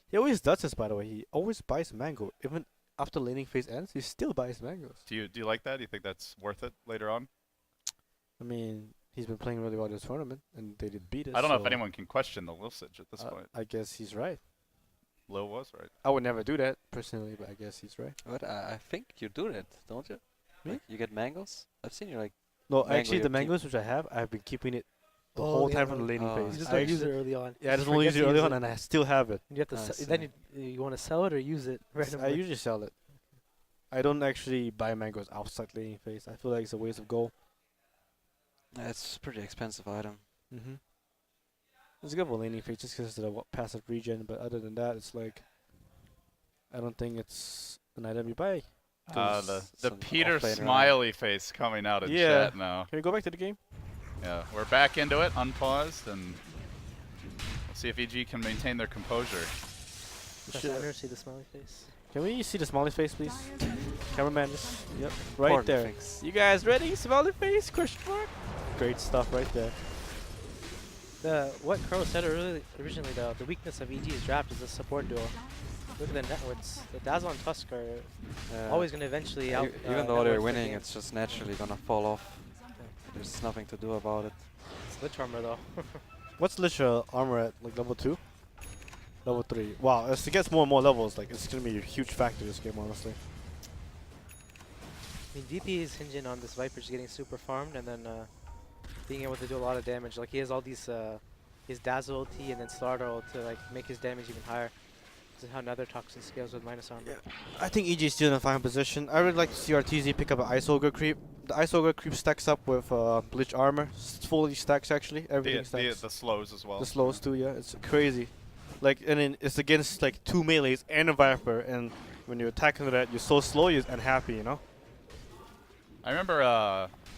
He always does this, by the way. He always buys mango. Even after laning phase ends, he still buys mangoes. Do you like that? Do you think that's worth it later on? I mean, he's been playing really well this tournament, and they did beat us. I don't know if so, anyone can question the Lilsage at this point. I guess he's right. Lil was right. I would never do that personally, but I guess he's right. But I think you do that, don't you? Me? Like, you get mangoes? I've seen you like. No, Mango actually, your the team. mangoes which I have, I've been keeping it the Oh, whole yeah, time from the oh. laning Oh. phase. You just I don't use it actually- early on. Yeah, I just only use it early on, and I still have it. You have to I then you want to sell it or use it I randomly. usually sell it. I don't actually buy mangoes outside laning phase. I feel like it's a waste of gold. It's a pretty expensive item. Mm-hmm. It's good for laning phase just because of the passive regen, but other than that, it's like I don't think it's an item you buy. The some Peter offlaner item. smiley face coming out in Yeah. chat now. Can we go back to the game? Yeah, we're back into it, unpaused, and we'll see if EG can maintain their composure. Press enter, see the smiley face. Can we see the smiley face, please? Cameraman, yep, right Important there. things. You guys ready? Smiley face? Question mark. Great stuff right there. What Crow said originally, the weakness of EG's draft is the support duo. Look at the networks. The Dazzle and Tusk are always going to eventually out. Even though they're network the winning, game. it's just naturally gonna fall off. There's nothing to do about it. It's Lich Armor though. What's Lich armor at? Like level 2? Level 3. Wow, as it gets more and more levels, like it's gonna be a huge factor this game, honestly. I mean, VP is hinging on this Viper just getting super farmed and then being able to do a lot of damage. Like he has all these, his Dazzle ulti and then Slaughter ult to like make his damage even higher. This is how Nether Toxin scales with minus armor. I think EG is still in a fine position. I would like to see RTZ pick up an Ice Ogre creep. The Ice Ogre creep stacks up with Bleach armor. Fully stacks actually. Everything stacks. The slows as well. The slows too, yeah. It's crazy. Like, and then it's against like 2 melees and a Viper, and when you attack into that, you're so slow, you're unhappy, you know? I remember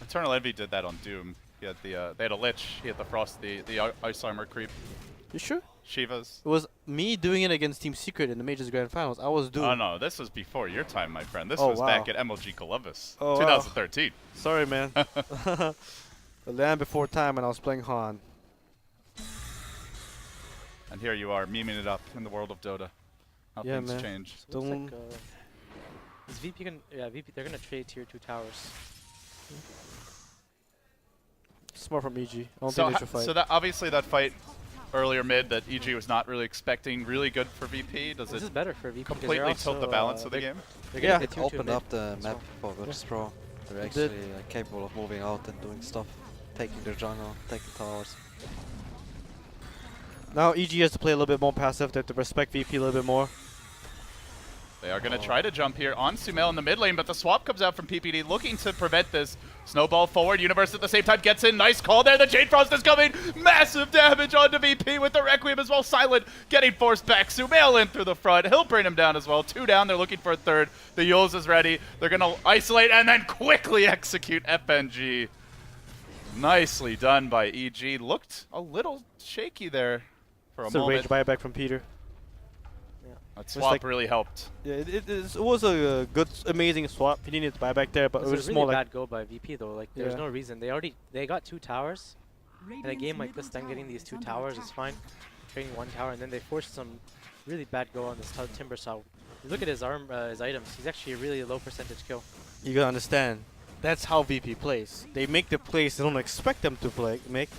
Eternal Envy did that on Doom. He had they had a Lich. He had the Frost, the Ice Armor creep. You sure? Shivas. It was me doing it against Team Secret in the Majors Grand Finals. I was doing. Oh no, this was before your time, my friend. This Oh, was wow. back at MLG Columbus, Oh, wow. 2013. Sorry, man. The land before time, and I was playing Han. And here you are, memeing it up in the world of Dota. How Yeah, things man. change. So looks Don't- like, is VP VP they're gonna trade tier 2 towers. Smart from EG. I don't So, think they should fight. so that obviously that fight earlier mid that EG was not really expecting, really good for VP. Does This it is better for VP. 'cause they're completely tilt the also, balance of the they're- game? They're Yeah. gonna It get tier 2 opened mid up the as map well. for Virtus Pro. They're It did. actually capable of moving out and doing stuff, taking their jungle, taking towers. Now EG has to play a little bit more passive. They have to respect VP a little bit more. They are going to Oh. try to jump here on Sumail in the mid lane, but the swap comes out from PPD looking to prevent this. Snowball forward, Universe at the same time gets in. Nice call there. The Jade Frost is coming. Massive damage onto VP with the Requiem as well. Silent getting forced back. Sumail in through the front. He'll bring him down as well. 2 down. They're looking for a third. The Yules is ready. They're going to isolate and then quickly execute FNG. Nicely done by EG. Looked a little shaky there for a It's a moment. rage buyback from Peter. That It's swap like- really helped. Yeah, it was a good, amazing swap. He needed to buy back there, but It it was was a more really like bad go by VP though. Like there's Yeah. no reason. They got 2 towers. In a game like this, them getting these 2 towers is fine. Trading 1 tower, and then they forced some really bad go on this Timber saw. You look at his his items. He's actually a really low percentage kill. you gotta understand. That's how VP plays. They make the plays they don't expect them to make.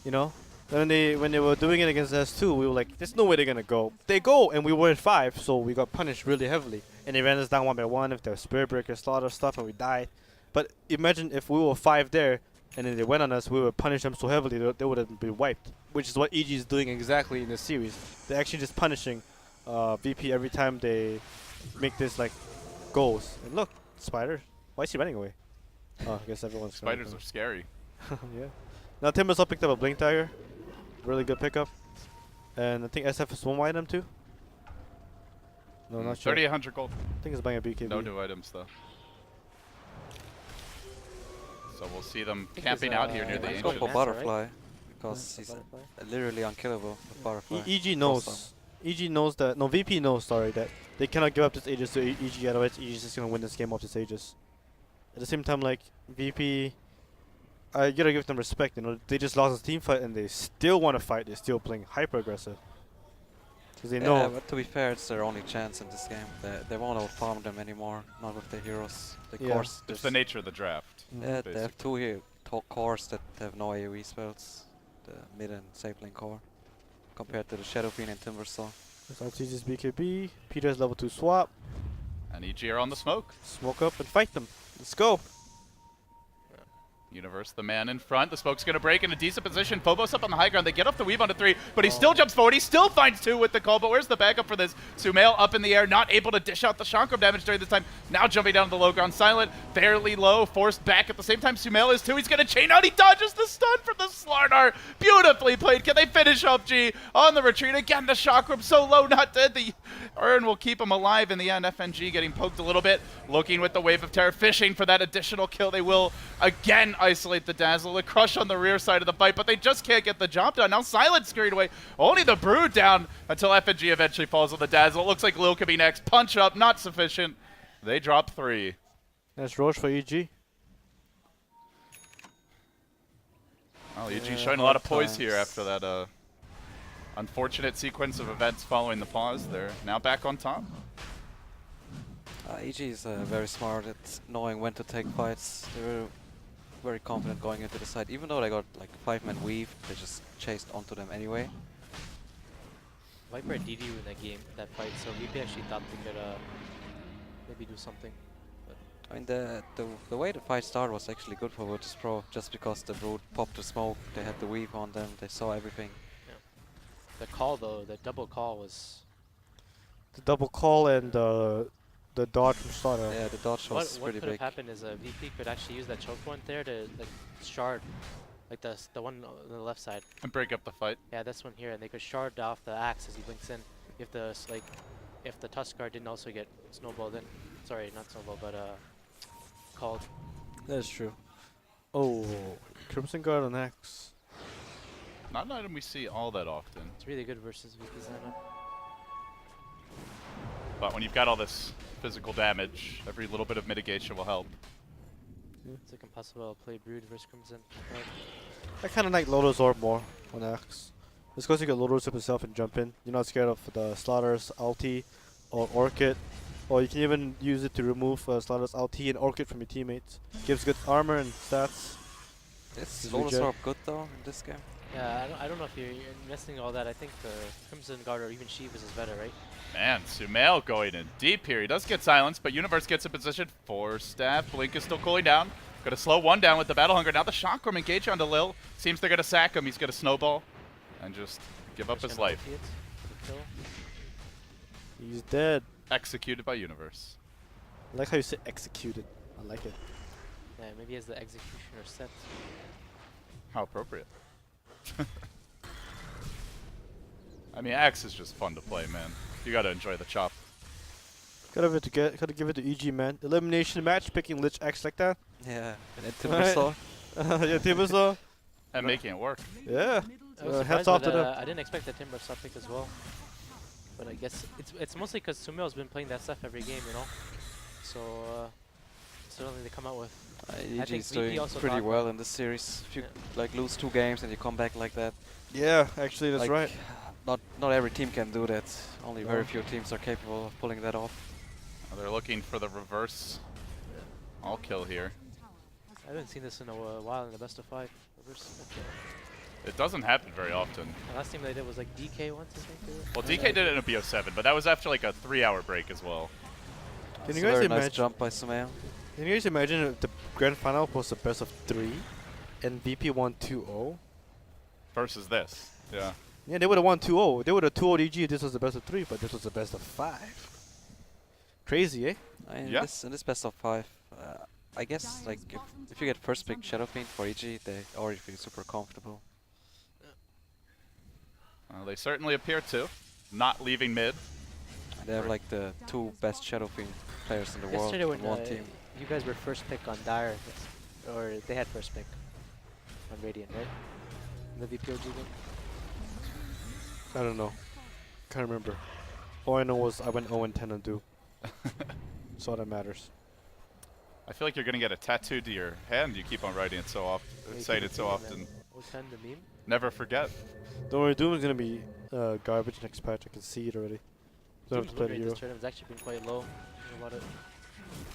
You know. When they were doing it against S2, we were like, there's no way they're gonna go. They go, and we were in 5, so we got punished really heavily. And they ran us down 1 by 1 with their Spirit Breaker, Slaughter stuff, and we died. But imagine if we were 5 there, and then they went on us, we would punish them so heavily they would have been wiped. Which is what EG is doing exactly in this series. They're actually just punishing VP every time they make this like goals. And look, Spider, why is he running away? Oh, I guess everyone's Spiders are scary. yeah. Now Timbersaw picked up a Blink Dagger. Really good pickup. And I think SF is 1 item too. No, not sure. 3,800 gold. I think it's buying a BKB. No new items though. So we'll see them think camping there's, out here near the let's Let's go ancient. for Answer, right? Butterfly, because The he's butterfly. literally unkillable with Butterfly. EG Awesome. knows. EG knows that. No, VP knows. Sorry, that they cannot give up this Aegis to EG. Otherwise, EG is just gonna win this game off this Aegis. At the same time, like VP, I gotta give them respect. You know, they just lost a team fight and they still want to fight. They're still playing hyper aggressive. Because they Yeah, know. but to be fair, it's their only chance in this game. They won't outfarm them anymore, not with their heroes. The Yeah. cores, It's the nature of the draft. yeah, they have basically. 2 here, cores that have no AoE spells. The mid and safe lane core, compared to the Shadow Fiend and Timbersaw. So TG's BKB. Peter's level 2 swap. And EG are on the smoke. Smoke up and fight them. Let's go. Universe, the man in front. The smoke's going to break in a decent position. Phobos up on the high ground. They get off the weave onto 3, but he still jumps forward. He still finds 2 with the call, but where's the backup for this? Sumail up in the air, not able to dish out the chakram damage during this time. Now jumping down to the low ground. Silent, fairly low, forced back at the same time. Sumail is too. He's going to chain out. He dodges the stun from the Slardar. Beautifully played. Can they finish up G on the retreat? Again, the chakram so low, not dead. The urn will keep him alive in the end. FNG getting poked a little bit. Looking with the wave of terror, fishing for that additional kill. They will again isolate the Dazzle. The crush on the rear side of the fight, but they just can't get the job done. Now Silent scurried away. Only the Brood down until FNG eventually falls on the Dazzle. It looks like Lil could be next. Punch up, not sufficient. They drop 3. That's Roche for EG. Well, EG Yeah, showing a lot of hard poise here times. after that unfortunate sequence of events following the pause. They're now back on top. EG is very smart at knowing when to take fights. They're very confident going into the side. Even though they got like 5-man weave, they just chased onto them anyway. Viper and DD in that game, that fight. So VP actually thought they could maybe do something. I mean, the way the fight started was actually good for Virtus Pro, just because the Brood popped the smoke, they had the weave on them, they saw everything. The call though, the double call was. The double call and the dodge from Slaughter. Yeah, the dodge was What pretty could have big. happened is VP could actually use that choke point there to like shard, like the one on the left side. And break up the fight. Yeah, this one here, and they could shard off the axe as he blinks in. If the if the Tuskar didn't also get snowballed in. Sorry, not snowballed, but called. That's true. Oh, Crimson Guard on X. Not an item we see all that often. It's really good versus VP's lineup. But when you've got all this physical damage, every little bit of mitigation will help. It's like impossible to play Brood versus Crimson. Right? I kind of like Lotus Orb more on X. Just because you can Lotus Orb yourself and jump in. You're not scared of the Slaughter's ulti or Orchid. Or you can even use it to remove Slaughter's ulti and Orchid from your teammates. Gives good armor and stats. Is Is Lotus reject. Orb good though in this game? Yeah, I don't know if you're investing all that. I think the Crimson Guard or even Sheev is better, right? Man, Sumail going in deep here. He does get silenced, but Universe gets in position for staff. Blink is still cooling down. Gonna slow 1 down with the Battle Hunger. Now the Chakram engage onto Lil. Seems they're gonna sack him. He's gonna snowball and just give up Just his gonna life. ulti it for the kill. He's dead. Executed by Universe. I like how you say executed. I like it. Yeah, maybe as the executioner set. How appropriate. I mean, Axe is just fun to play, man. You gotta enjoy the chop. Gotta give it to EG, man. Elimination match, picking Lich X like that. Yeah, and then Right. Timbersaw. Yeah, Timbersaw. And making it work. Yeah. I was Hats surprised off by to them. I didn't expect the Timber pick as well. But I guess it's mostly because Sumeo's been playing that stuff every game, you know. So certainly they come out with. I EG think is VP doing also pretty got well in this series. If you like lose 2 games and you come back like that, Yeah, actually that's like, right. Not every team can do that. Only very No. few teams are capable of pulling that off. They're looking for the reverse all kill here. I haven't seen this in a while in the best of 5. Reverse. It doesn't happen very often. The last team they did was like DK once, I think. Well, DK did it in a BO7, but that was after like a 3-hour break as well. Can It's you a guys very imagine? nice jump by Sumeo. Can you guys imagine if the grand final was the best of 3, and VP won 2-0? Versus this. Yeah. Yeah, they would have won 2-0. They would have 2-0 EG if this was the best of 3, but this was the best of 5. Crazy, eh? In Yeah. this best of 5, I guess like if you get first pick Shadow Fiend for EG, they already feel super comfortable. They certainly appear to. Not leaving mid. They have like the 2 best Shadow Fiend players in the world Yesterday when on one team. you guys were first pick on Dire, or they had first pick on Radiant, right? In the VPOG game. I don't know. Can't remember. All I know was I went 0-10 on Do. That's all that matters. I feel like you're going to get a tattooed to your hand. You keep on writing it so often. Maybe Saying it so meme, often. man. 010 the meme. Never forget. Don't worry, Doom is gonna be garbage next patch. I can see it already. Don't have to Doom's play win the rate hero. this tournament's actually been quite low. About it.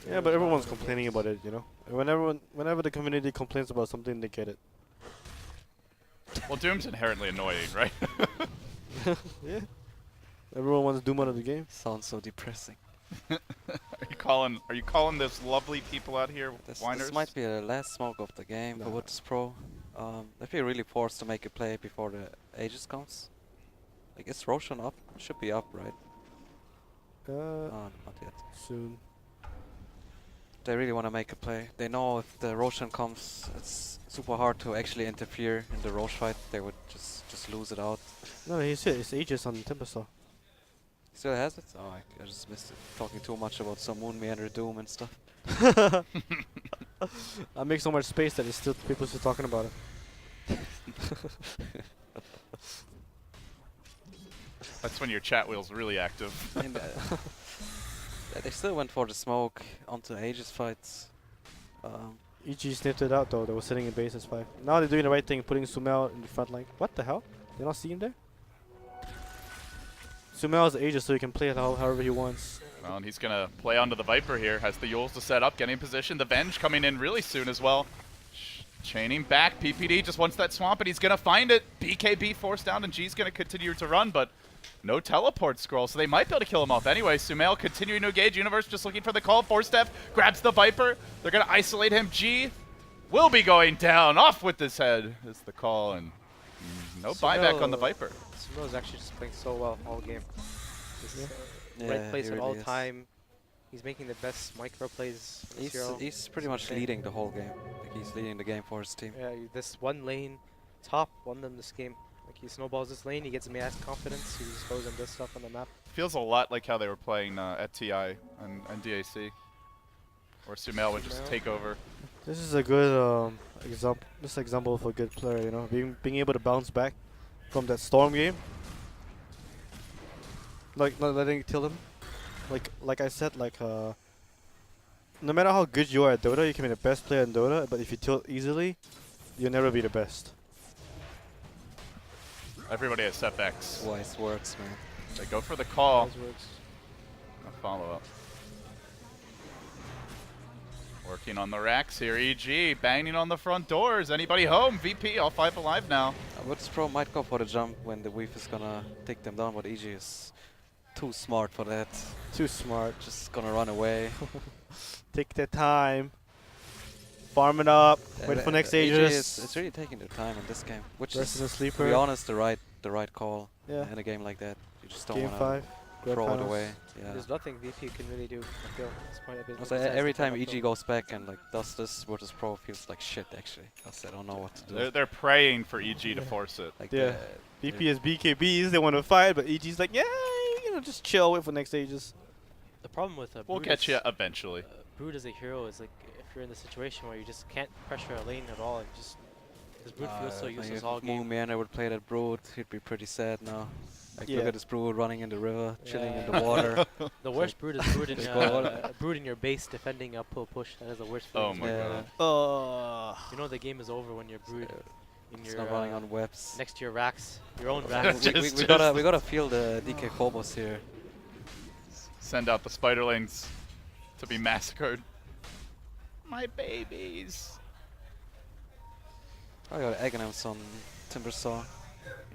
Yeah, but everyone's complaining about it, you know. And whenever the community complains about something, they get it. Well, Doom's inherently annoying, right? Yeah. Everyone wants Doom out of the game. Sounds so depressing. Are you calling this lovely people out here This whiners? might be the last smoke of the game for Nah. Woods Pro. They feel really forced to make a play before the Aegis comes. Like, is Roshan up? Should be up, right? Not yet. Soon. They really want to make a play. They know if the Roshan comes, it's super hard to actually interfere in the Rosh fight. They would just lose it out. No, he's here. It's Aegis on Tempestar. Still has it? Oh, I just missed it. Talking too much about some Moon Meander Doom and stuff. I make so much space that it's still people still talking about it. That's when your chat wheel's really active. And, yeah, they still went for the smoke onto Aegis fights. EG sniffed it out though. They were sitting in base as 5. Now they're doing the right thing, putting Sumel in the front line. What the hell? They not see him there? Sumel is Aegis, so he can play it however he wants. Well, and he's going to play onto the Viper here. Has the Yules to set up, getting in position. The Venge coming in really soon as well. Chaining back. PPD just wants that swamp, and he's going to find it. BKB forced down, and G's going to continue to run, but no teleport scroll, so they might be able to kill him off anyway. Sumail continuing to engage. Universe just looking for the call. 4-step grabs the Viper. They're going to isolate him. G will be going down. Off with his head is the call, and no buyback on the Viper. Sumeo's actually just playing so well all game. Just, Yeah, right place he at really all is. time. He's making the best micro plays. in this hero. He's pretty much insane. leading the whole game. Like, he's leading the game for his team. Yeah, this one lane, top won them this game. Like he snowballs this lane, he gets mass confidence, he just goes and does stuff on the map. Feels a lot like how they were playing at TI and DAC, where Sumail would just Sumail. take over. This is a good example of a good player, you know, being able to bounce back from that Storm game. Like not letting it kill him. Like I said, no matter how good you are at Dota, you can be the best player in Dota, but if you tilt easily, you'll never be the best. Everybody has setbacks. Wise words, man. They go for the call. Those words. A follow-up. Working on the racks here. EG banging on the front doors. Anybody home? VP, all 5 alive now. Woods Pro might go for the jump when the Weave is gonna take them down, but EG is too smart for that. Too smart. Just gonna run away. Take their time. Farm it up. Wait for next EG Aegis. it's really taking their time in this game, which Rest is, is a to sleeper. be honest, the right call Yeah. in a game like that. You just don't Game wanna 5. Grand throw it finals. away. Yeah. There's nothing VP can really do, I feel, at this point of it. Also, every time EG goes back and like does this, Virtus Pro feels like shit actually. 'Cause I don't know what to do. They're praying for EG to force it. Like Yeah. VP is BKBs, they want to fight, but EG's like, yeah, you know, just chill, wait for next Aegis. The problem with We'll Brood get is, you eventually. Brood as a hero is like, if you're in the situation where you just can't pressure a lane at all, and just, because Brood feels so useless all if Moon game. Meander would play that Brood, he'd be pretty sad now. Like Yeah. look at this brood running in the river, chilling in the water. The worst brood is brewed in, Just go brewed in your base defending uphill push. That is the worst feeling. Oh in my the Yeah. world. god. You know the game is over when you're brewed in It's your not running on webs. next to your racks, your own we, racks. we, Just- we gotta feel the DK Phobos here. Send out the spiderlings to be massacred. My babies. I got Aghanim's on Timbersaw.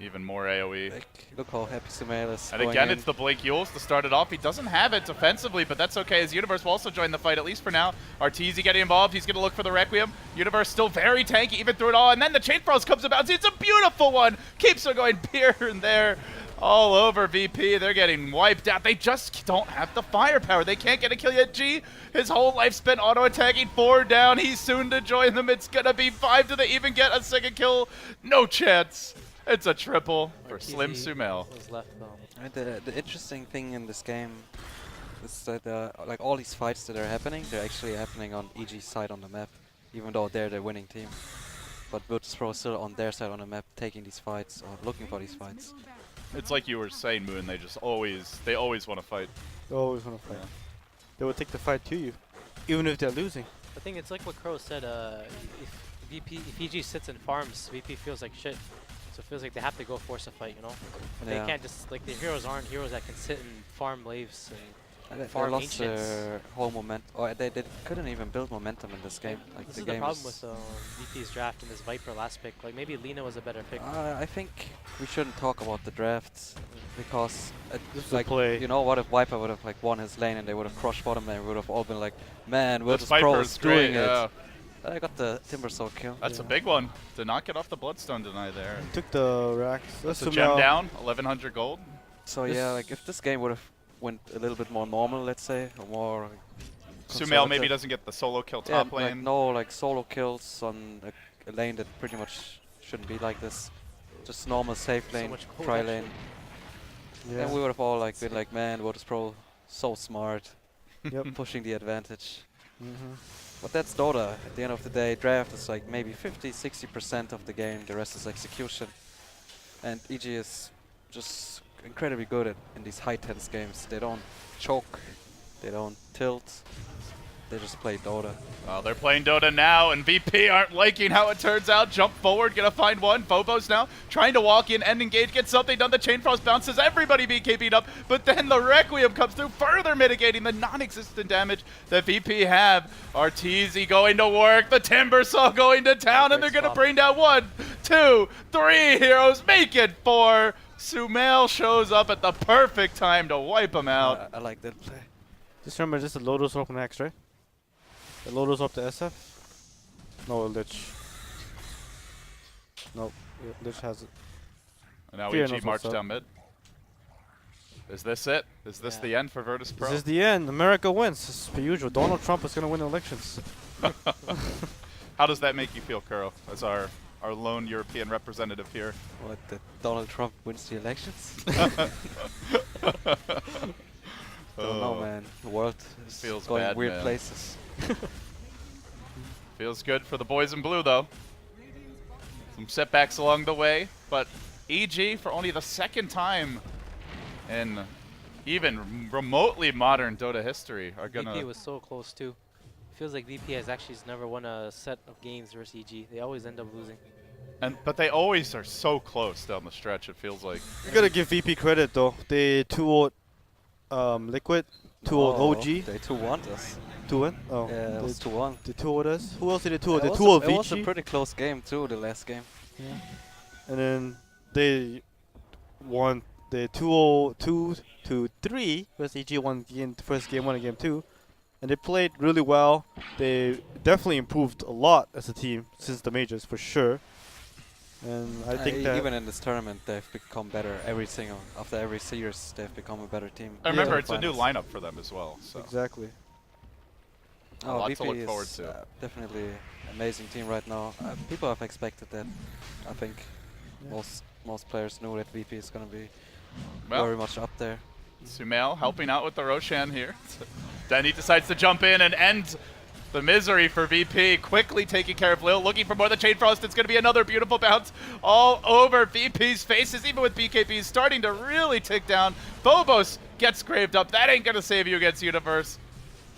Even more AoE. Like, look how happy Sumail is. And going again, in. it's the Blake Yules to start it off. He doesn't have it defensively, but that's okay, as Universe will also join the fight, at least for now. Arteezy getting involved. He's going to look for the Requiem. Universe still very tanky, even through it all. And then the Chain Frost comes about. It's a beautiful one. Keeps on going here and there. All over VP. They're getting wiped out. They just don't have the firepower. They can't get a kill yet. G, his whole life spent auto-attacking. 4 down. He's soon to join them. It's going to be 5. Do they even get a second kill? No chance. It's a triple for Slim Arteezy Sumail. was left though. And the interesting thing in this game is that like all these fights that are happening, they're actually happening on EG's side on the map, even though they're the winning team. But Virtus Pro is still on their side on the map, taking these fights or looking for these fights. It's like you were saying, Moon. They always want to fight. They always want to fight. They will take the fight to you, even if they're losing. I think it's like what Crow said. If EG sits and farms, VP feels like shit. So it feels like they have to go force a fight, you know? They Yeah. can't just, like, the heroes aren't heroes that can sit and farm waves and They farm lost ancients. their whole momentum, or they couldn't even build momentum in this game. Like This the is the game problem was- with VP's draft and this Viper last pick. Like, maybe Lina was a better pick. I think we shouldn't talk about the drafts because This is a like play. you know what if Viper would have like won his lane and they would have crushed bottom lane, we would have all been like, man, This Virtus Pro Viper is is doing great. it. Yeah. I got the Timbersaw kill. That's a Yeah. big one. Did not get off the Bloodstone deny there. Took the racks. That's a gem down. 1100 gold. So This- yeah, like if this game would have went a little bit more normal, let's say, or more Sumail maybe conservative. doesn't get the solo kill Yeah, top like lane. no like solo kills on a lane that pretty much shouldn't be like this. Just normal safe So lane, much gold, try actually. lane. Yeah. And we would have all like been like, man, Virtus Pro so smart, Yep. pushing the advantage. Mm-hmm. But that's Dota. At the end of the day, draft is like maybe 50-60% of the game. The rest is execution. And EG is just incredibly good at in these high tense games. They don't choke, they don't tilt. They just play Dota. Well, they're playing Dota now, and VP aren't liking how it turns out. Jump forward, gonna find one. Phobos now trying to walk in and engage, get something done. The Chain Frost bounces, everybody BK beat up, but then the Requiem comes through, further mitigating the non-existent damage that VP have. Arteezy going to work, the Timbersaw going to town, and they're Great gonna stop. bring down 1, 2, 3 heroes, make it 4. Sumail shows up at the perfect time to wipe him out. I like that play. Just remember, this is Lotus open X, right? The Lotus up to SF? No, Lich. Nope. Yeah, Lich has it. And now Fear EG knows march what's up. down mid. Is this it? Is this Yeah. the end for Virtus Pro? This is the end. America wins. As per usual. Donald Trump is going to win the elections. How does that make you feel, Kuro, as our lone European representative here? What, that Donald Trump wins the elections? Don't know, man. The world is Feels going bad, weird man. places. Feels good for the boys in blue, though. Some setbacks along the way, but EG, for only the second time in even remotely modern Dota history, are VP gonna. was so close too. Feels like VP has actually never won a set of games versus EG. They always end up losing. But they always are so close down the stretch. It feels like. You got to give VP credit, though. They 2-0 Liquid, 2-0 No, OG. They 2-1 us. 2-1? Oh. Yeah, it was 2-1. They 2-0 us. Who else did they 2-0? It They was 2-0 it was a Vici. pretty close game too, the last game. Yeah. And then they won the 2-0-2-3 versus EG won game, first game 1 and game 2. And they played really well. They definitely improved a lot as a team since the majors, for sure. And I think that even in this tournament, they've become better after every series. They've become a better team. I remember Yeah. it's a new lineup for them as well. So exactly. A lot to VP look forward is, to. Definitely amazing team right now. People have expected that. I think Yeah. most players knew that VP is going to be well, very much up there. Sumail helping out with the Roshan here. Then he decides to jump in and end The misery for VP, quickly taking care of Lil, looking for more of the Chain Frost. It's going to be another beautiful bounce all over VP's faces, even with BKB starting to really tick down. Phobos gets graved up. That ain't going to save you against Universe.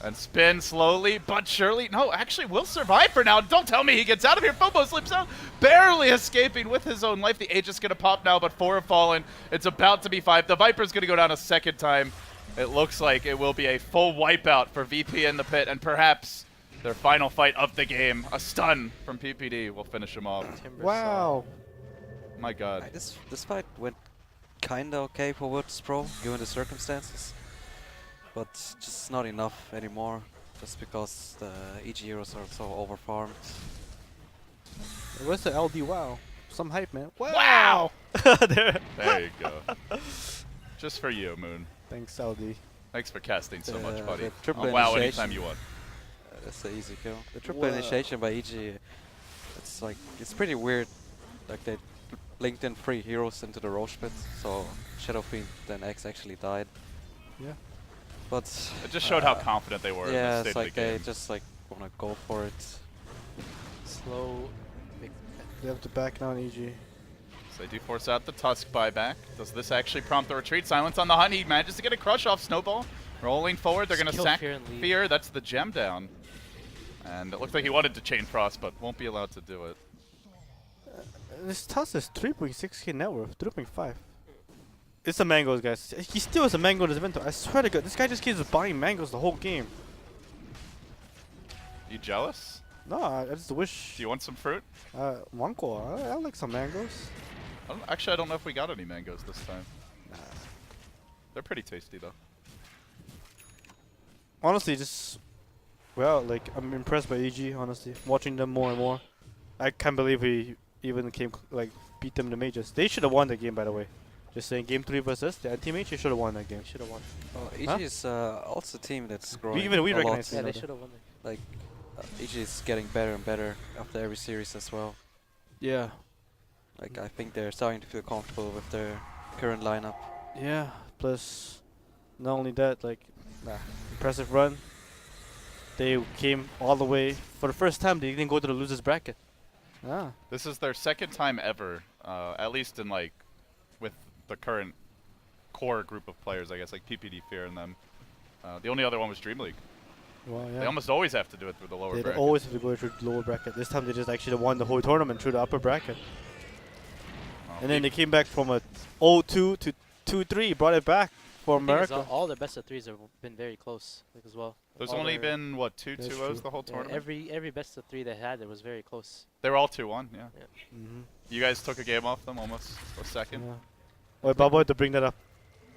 And spin slowly but surely. No, actually will survive for now. Don't tell me he gets out of here. Phobos slips out, barely escaping with his own life. The Aegis going to pop now, but 4 have fallen. It's about to be 5. The Viper's going to go down a second time. It looks like it will be a full wipeout for VP in the pit, and perhaps their final fight of the game. A stun from PPD will finish him off. Wow. My God. This fight went kinda okay for Virtus Pro, given the circumstances. But just not enough anymore, just because the EG heroes are so overfarmed. Where's the LD? Wow. Some hype, man. Wow! There. There you go. Just for you, Moon. Thanks, LD. Thanks for casting so much, buddy. The triple Oh, wow, initiation. anytime you want. That's an easy kill. The triple Wow. initiation by EG, it's pretty weird. Like they linked in 3 heroes into the Roche pit, so Shadow Fiend then X actually died. Yeah. But It just showed how confident they were in yeah, the it's state of like the they game. just like wanna go for it. Slow. Big They have to back down EG. So they do force out the Tusk buyback. Does this actually prompt the retreat? Silence on the hunt. He manages to get a crush off Snowball. Rolling forward, they're going to Kill sack Fear and leave. Fear. That's the gem down. And it looks like he wanted to Chain Frost, but won't be allowed to do it. This Tusk is 3.6k net worth, 3.5. It's the mangoes, guys. He still has a mango in his inventory. I swear to God, this guy just keeps buying mangoes the whole game. You jealous? No, I just wish. Do you want some fruit? Mango, I like some mangoes. Actually, I don't know if we got any mangoes this time. They're pretty tasty, though. Honestly, well, like, I'm impressed by EG, honestly. Watching them more and more. I can't believe we even beat them in the majors. They should have won the game, by the way. Just saying, game 3 versus the anti-mage, they should have won that game. Should have won. EG Huh? is also a team that's growing. Even we a lot. recognize Yeah, it. they should have won. Like EG is getting better and better after every series as well. Yeah. Like I think they're starting to feel comfortable with their current lineup. Yeah, plus, not only that, like, impressive run. They came all the way. For the first time, they didn't go to the losers bracket. This is their second time ever, at least in, like, with the current core group of players, I guess, like PPD, Fear, and them. The only other one was Dream League. Well, yeah. They almost always have to do it through the lower They bracket. always have to go through the lower bracket. This time they just actually won the whole tournament through the upper bracket. And then they came back from a 0-2 to 2-3, brought it back for The thing is, America. all their best of threes have been very close, like, as well. There's All only their- been, what, 2 That's 2-0s true. the whole yeah, tournament? every best of 3 they had, it was very close. They were all 2-1, yeah. Mm-hmm. You guys took a game off them almost a second. Yeah. Wait, Bubba, to bring that up.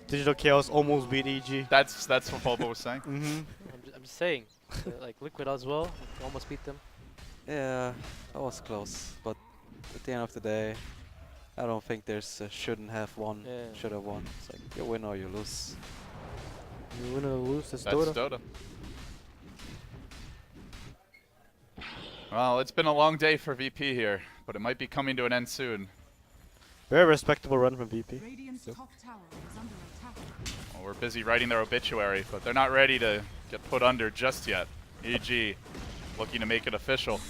Digital Chaos almost beat EG. That's what Bobo was saying. Mm-hmm. I'm just saying, like Liquid as well, almost beat them. Yeah, that was close, but at the end of the day, I don't think there's shouldn't have won, Yeah. should have won. It's like you win or you lose. You win or lose, that's That's Dota. Dota. Well, it's been a long day for VP here, but it might be coming to an end soon. Very respectable run from VP. Radiant's So- top tower is under attack. Well, we're busy writing their obituary, but they're not ready to get put under just yet. EG looking to make it official.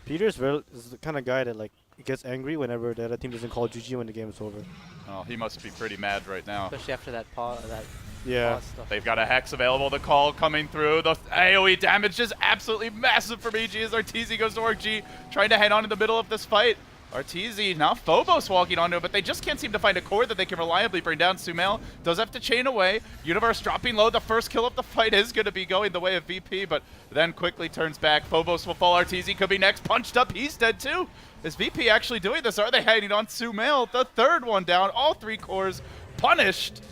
Peter's is the kind of guy that like gets angry whenever the other team doesn't call GG when the game is over. Oh, he must be pretty mad right now. Especially after that that Yeah. pause stuff. They've got a Hex available to call coming through. The AoE damage is absolutely massive from EG as Arteezy goes to OrgG, trying to head on in the middle of this fight. Arteezy, now Phobos walking onto it, but they just can't seem to find a core that they can reliably bring down. Sumail does have to chain away. Universe dropping low. The first kill of the fight is going to be going the way of VP, but then quickly turns back. Phobos will fall. Arteezy could be next. Punched up. He's dead too. Is VP actually doing this? Are they hiding on Sumail? The third one down. All 3 cores punished.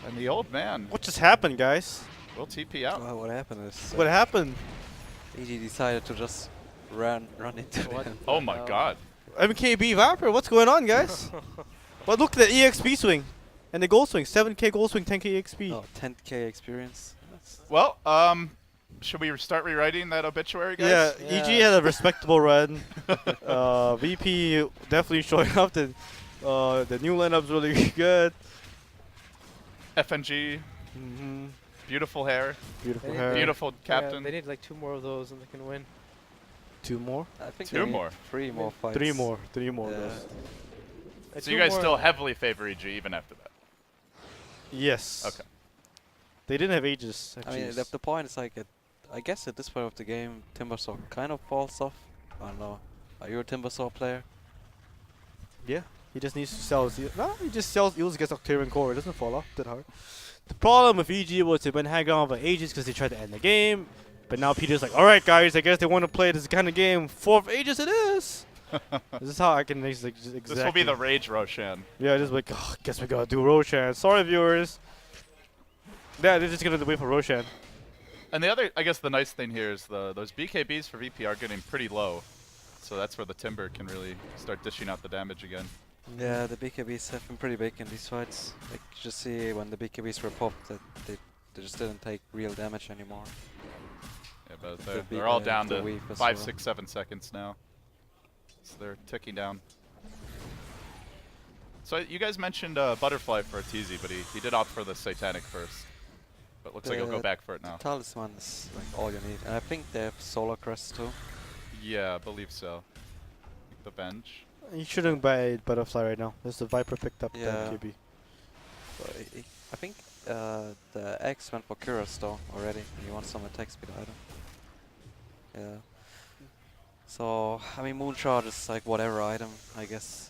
And the old man What just happened, guys? will TP out. Well, what happened is What happened? EG decided to just run into What them. Oh the my hell? god. MKB Viper, what's going on, guys? But look at the EXP swing and the goal swing. 7k goal swing, 10k EXP. Oh, 10k experience. That's Well, should we start rewriting that obituary, Yeah, guys? EG Yeah. had a respectable run. VP definitely showing up. The new lineup's really good. FNG. Mm-hmm. Beautiful hair. Beautiful They- hair. Beautiful Yeah, captain. they need like 2 more of those and they can win. 2 more? I think Two they need more. 3 more fights. 3 more. 3 more. Yeah. of those. So you guys still heavily favor EG even after that? Yes. Okay. They didn't have Aegis. I mean, the point is like, I guess at this point of the game, Timbersaw kind of falls off. I don't know. Are you a Timbersaw player? Yeah. He just needs to sell his no, he just sells eels against Octarian Core. It doesn't fall off that hard. The problem with EG was they went hang on for ages because they tried to end the game. But now Peter's like, alright guys, I guess they want to play this kind of game. 4th Aegis it is. This is how I can just exactly. This will be the Rage Roshan. Yeah, just like, oh, guess we gotta do Roshan. Sorry viewers. Yeah, they're just gonna wait for Roshan. And the other, I guess the nice thing here is those BKBs for VP are getting pretty low. So that's where the Timber can really start dishing out the damage again. Yeah, the BKBs have been pretty big in these fights. Like, you just see when the BKBs were popped that they just didn't take real damage anymore. Yeah, but The they're all beat, down the to weave as 5, well. 6, 7 seconds now. So they're ticking down. So you guys mentioned Butterfly for Arteezy, but he did opt for the Satanic first. But looks like he'll go The back for it now. Talisman is like all you need. And I think they have Solar Crest too. Yeah, I believe so. The bench. You shouldn't buy Butterfly right now. There's the Viper picked up Yeah. that KB. So I think the X went for Cuirass though already. And you want some attack speed item. Yeah. So, I mean, Moonshot is like whatever item, I guess.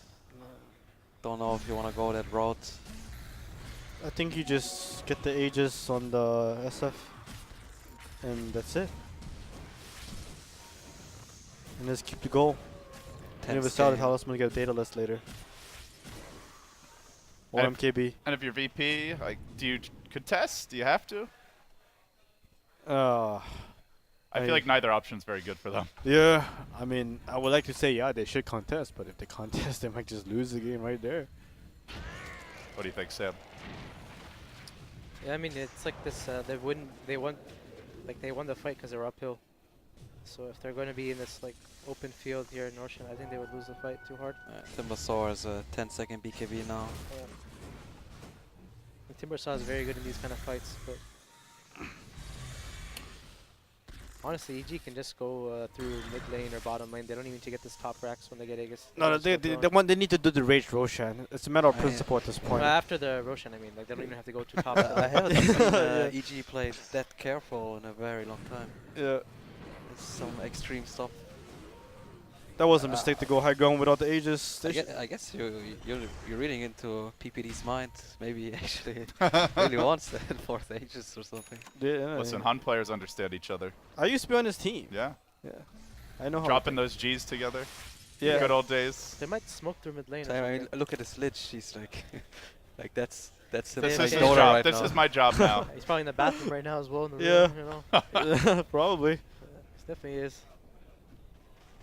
Don't know if you want to go that route. I think you just get the Aegis on the SF. And that's it. And just keep the goal. And if 10 it's out, game. Talisman get a data list later. Or And MKB. And if you're VP, like, do you contest? Do you have to? I feel like neither option's very good for them. Yeah, I mean, I would like to say, yeah, they should contest, but if they contest, they might just lose the game right there. What do you think, Sam? Yeah, I mean it's like this. They won the fight because they were uphill. So if they're going to be in this like open field here in Norshan, I think they would lose the fight too hard. Timbersaw is a 10-second BKB now. Yeah. Timbersaw is very good in these kind of fights, but honestly, EG can just go through mid lane or bottom lane. They don't even need to get this top racks when they get Aegis. No, they need to do the Rage Roshan. It's a matter of Yeah. principle at this point. After the Roshan, I mean, like they don't even have to go to top. I haven't seen Yeah. EG play that careful in a very long time. Yeah, It's some extreme stuff. that was a mistake to go high ground without the Aegis. They I guess you're reading into PPD's mind. Maybe he actually really wants that 4th Aegis or something. yeah, Listen, yeah. Hun players understand each other. I used to be on his team. Yeah. Yeah, I know how. Dropping those G's together. Yeah. Good old days. They might smoke through mid lane. So, I mean, look at his lich. He's like, like that's This him is playing his Dota job. right This now. is my job now. He's probably in the bathroom right now as well. In the Yeah. room, you know. Probably. He definitely is.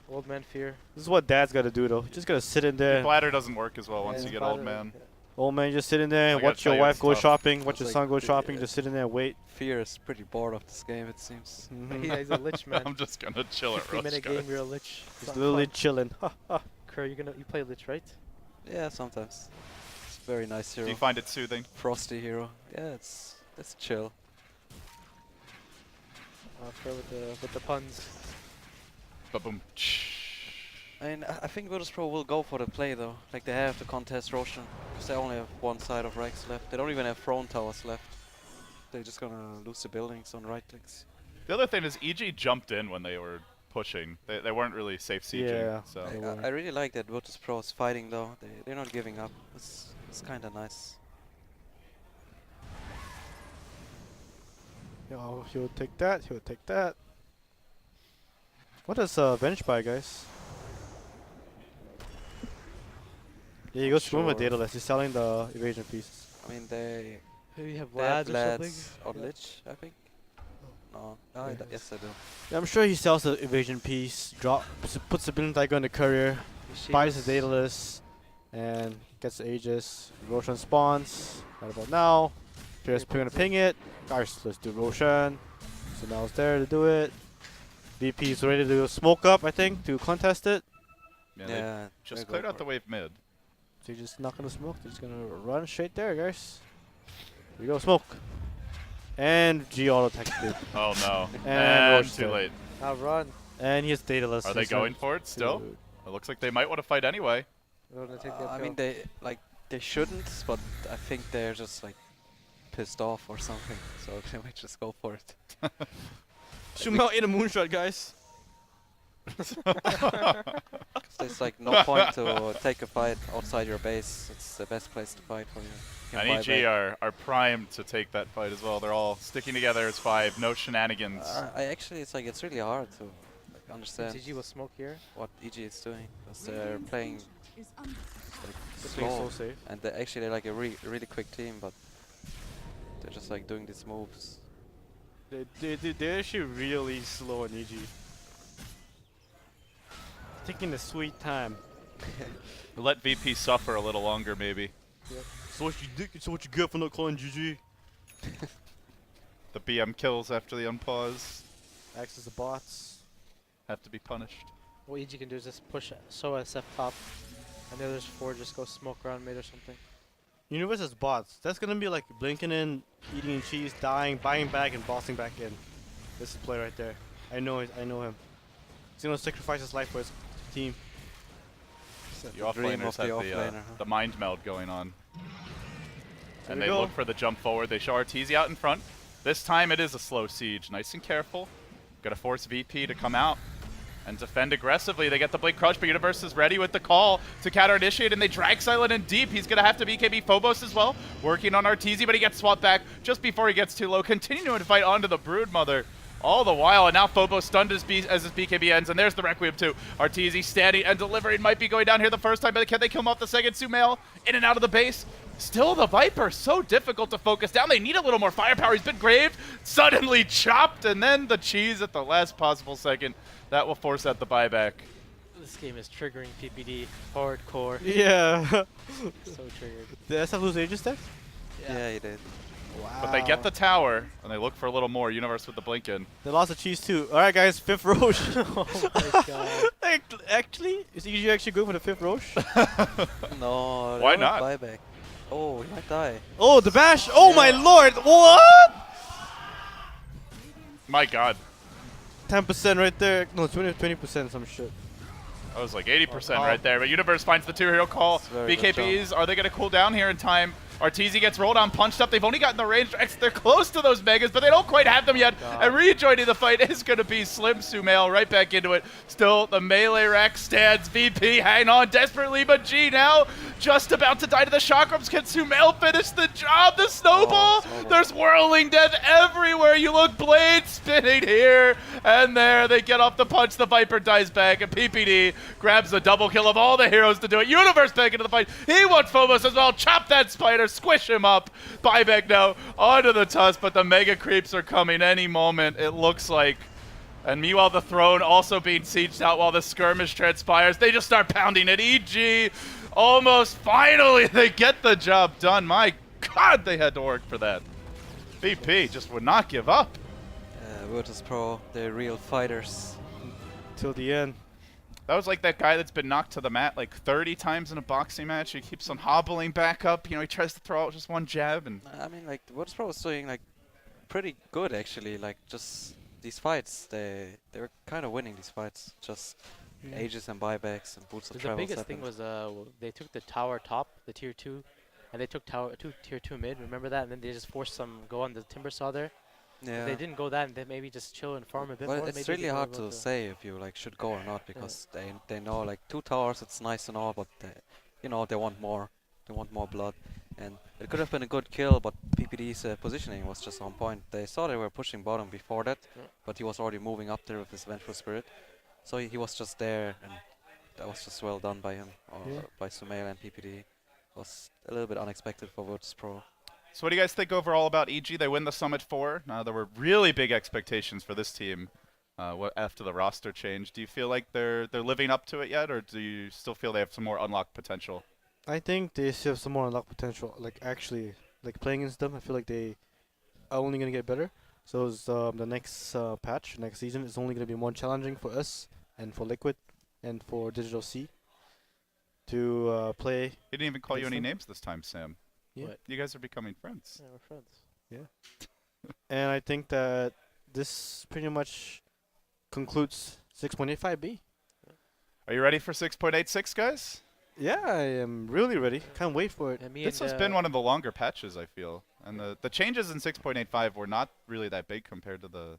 Old man fear. This is what Dad's got to do though. You just gotta sit in there. Bladder doesn't work as well once Yeah, you get bladder, old man. yeah. Old man, just sit in there and I gotta watch your tell you, wife it's go tough. shopping, watch It's your like son go the, shopping. Just sit in there and wait. Fear is pretty bored of this game, it seems. Yeah, he's a lich man. I'm just gonna chill at 50-minute Roach. game, you're a lich. It's Just not literally fun. chilling. Kerr, you play lich, right? Yeah, sometimes. It's a very nice Do hero. you find it soothing? Frosty hero. Yeah, it's chill. Kerr with the puns. Ba-boom. I mean, I think Virtus Pro will go for the play though. Like they have to contest Roshan, because they only have one side of Rex left. They don't even have throne towers left. They're just gonna lose the buildings on right clicks. The other thing is EG jumped in when they were pushing. They weren't really safe sieging. Yeah. So They were. I really like that Virtus Pro is fighting though. They're not giving up. It's kind of nice. Yo, he'll take that. He'll take that. What does Venge buy, guys? Yeah, he goes to with Sure. data list. He's selling the evasion pieces. I mean, they Maybe have they have lads or something. lads on Yeah. Lich, I think. No, yes I do. Yeah, I'm sure he sells the evasion piece, puts the Billion Tiger on the courier, buys the data list, and gets the Aegis. Roshan spawns. Right about now. Pierce gonna ping it. Guys, let's do Roshan. So now it's there to do it. VP is ready to smoke up, I think, to contest it. yeah, they Yeah, just they go cleared out for the it. wave mid. So you're just not gonna smoke. They're just gonna run straight there, guys. Here we go, smoke. And G auto technically. Oh no. And Roche too dead. late. Now run. And he has dataless. Are they He's going not- for it still? Dude. It looks like they might want to fight anyway. We're gonna take that I kill. mean, they shouldn't, but I think they're just like pissed off or something, so they might just go for it. Sumail ate a moonshot, guys. 'Cause there's like no point to take a fight outside your base. It's the best place to fight for you. You can And buy EG back. are primed to take that fight as well. They're all sticking together as 5, no shenanigans. I actually, it's like it's really hard to like understand TG will smoke here. what EG is doing because they're playing Is under like This thing's slow, so safe. and they're like a really quick team, but they're just like doing these moves. They're actually really slow on EG. Taking a sweet time. Let VP suffer a little longer, maybe. So what you get for not calling GG? The BM kills after the unpause Access the bots. have to be punished. What EG can do is just push show SF top, and the others 4 just go smoke around mid or something. Universe has bots. That's gonna be like blinking in, eating cheese, dying, buying back, and bossing back in. This is play right there. I know it. I know him. He's gonna sacrifice his life for his team. The offlaners have the mind meld going on. And we they go. look for the jump forward. They show Arteezy out in front. This time it is a slow siege. Nice and careful. Gotta force VP to come out and defend aggressively. They get the Blink Crush, but Universe is ready with the call to counter-initiate, and they drag Silent in deep. He's gonna have to BKB Phobos as well, working on Arteezy, but he gets swapped back just before he gets too low. Continuing to fight onto the Broodmother all the while, and now Phobos stunned as his BKB ends, and there's the Requiem too. Arteezy standing and delivering, might be going down here the first time, but can they kill him off the second? Sumail in and out of the base. Still the Viper, so difficult to focus down. They need a little more firepower. He's been graved, suddenly chopped, and then the cheese at the last possible second. That will force out the buyback. This game is triggering PPD hardcore. Yeah. So triggered. Did SF lose Aegis Tech? Yeah, he did. Wow. But they get the tower, and they look for a little more. Universe with the blink in. They lost the cheese too. Alright guys, 5th Roche. Oh my god. Actually, is EG actually going for the 5th Roche? No, Why they not? won't Buyback. Oh, he might die. Oh, the bash! Oh my lord! What? My god. 10% right there. No, 20% some shit. That was like 80% right there. But Universe finds the 2-hero call. It's a very good BKBs, are they going to cool down here in time? Arteezy gets rolled on, punched up. They've only gotten the range. They're close to those megas, but they don't quite have them yet. And rejoining the fight is going to be Slim Sumail right back into it. Still, the melee rack stands. VP hang on desperately, but G now just about to die to the chakrams. Can Sumail finish the job? The snowball? snowball. There's whirling death everywhere. You look, blade spinning here and there. They get off the punch. The Viper dies back, and PPD grabs the double kill of all the heroes to do it. Universe back into the fight. He wants Phobos as well. Chop that spider. Squish him up. Buyback now onto the tusk, but the mega creeps are coming any moment, it looks like. And meanwhile, the throne also being sieged out while the skirmish transpires. They just start pounding it. EG almost finally they get the job done. My god, they had to work for that. VP just would not give up. Virtus Pro, they're real fighters. Till the end. That was like that guy that's been knocked to the mat like 30 times in a boxing match. He keeps on hobbling back up. You know, he tries to throw out just one jab. And I mean, like, Virtus Pro was doing, like, pretty good, actually. Like, just these fights, they were kind of winning these fights. Just ages and buybacks and boots of The travels. biggest thing was they took the tower top, the tier 2, and they took tier 2 mid. Remember that? And then they just forced them go on the timber saw there. yeah. If they didn't go that, and they maybe just chill and farm a bit Well, more. it's maybe really they hard would've to got say if you like should go or not because they know like 2 towers it's nice and all, but you know they want more. They want more blood, and it could have been a good kill, but PPD's positioning was just on point. They saw they were pushing bottom before that, but he was already moving up there with his Vengeful Spirit, so he was just there, and that was just well done by him or by Sumail and PPD. It was a little bit unexpected for Virtus Pro. so what do you guys think overall about EG? They win the Summit 4. There were really big expectations for this team after the roster change. Do you feel like they're living up to it yet, or do you still feel they have some more unlocked potential? I think they still have some more unlocked potential. Like actually, like playing against them, I feel like they are only gonna get better. So it's, the next patch, next season, is only gonna be more challenging for us and for Liquid and for Digital C to play. He didn't even call you any Excellent. names this time, Sam. Yeah. What? You guys are becoming friends. Yeah, we're friends. And I think that this pretty much concludes 6.85B. Are you ready for 6.86, guys? Yeah, I am really ready. Can't wait for it. And me This and, has been one of the longer patches, I feel. And the changes in 6.85 were not really that big compared to the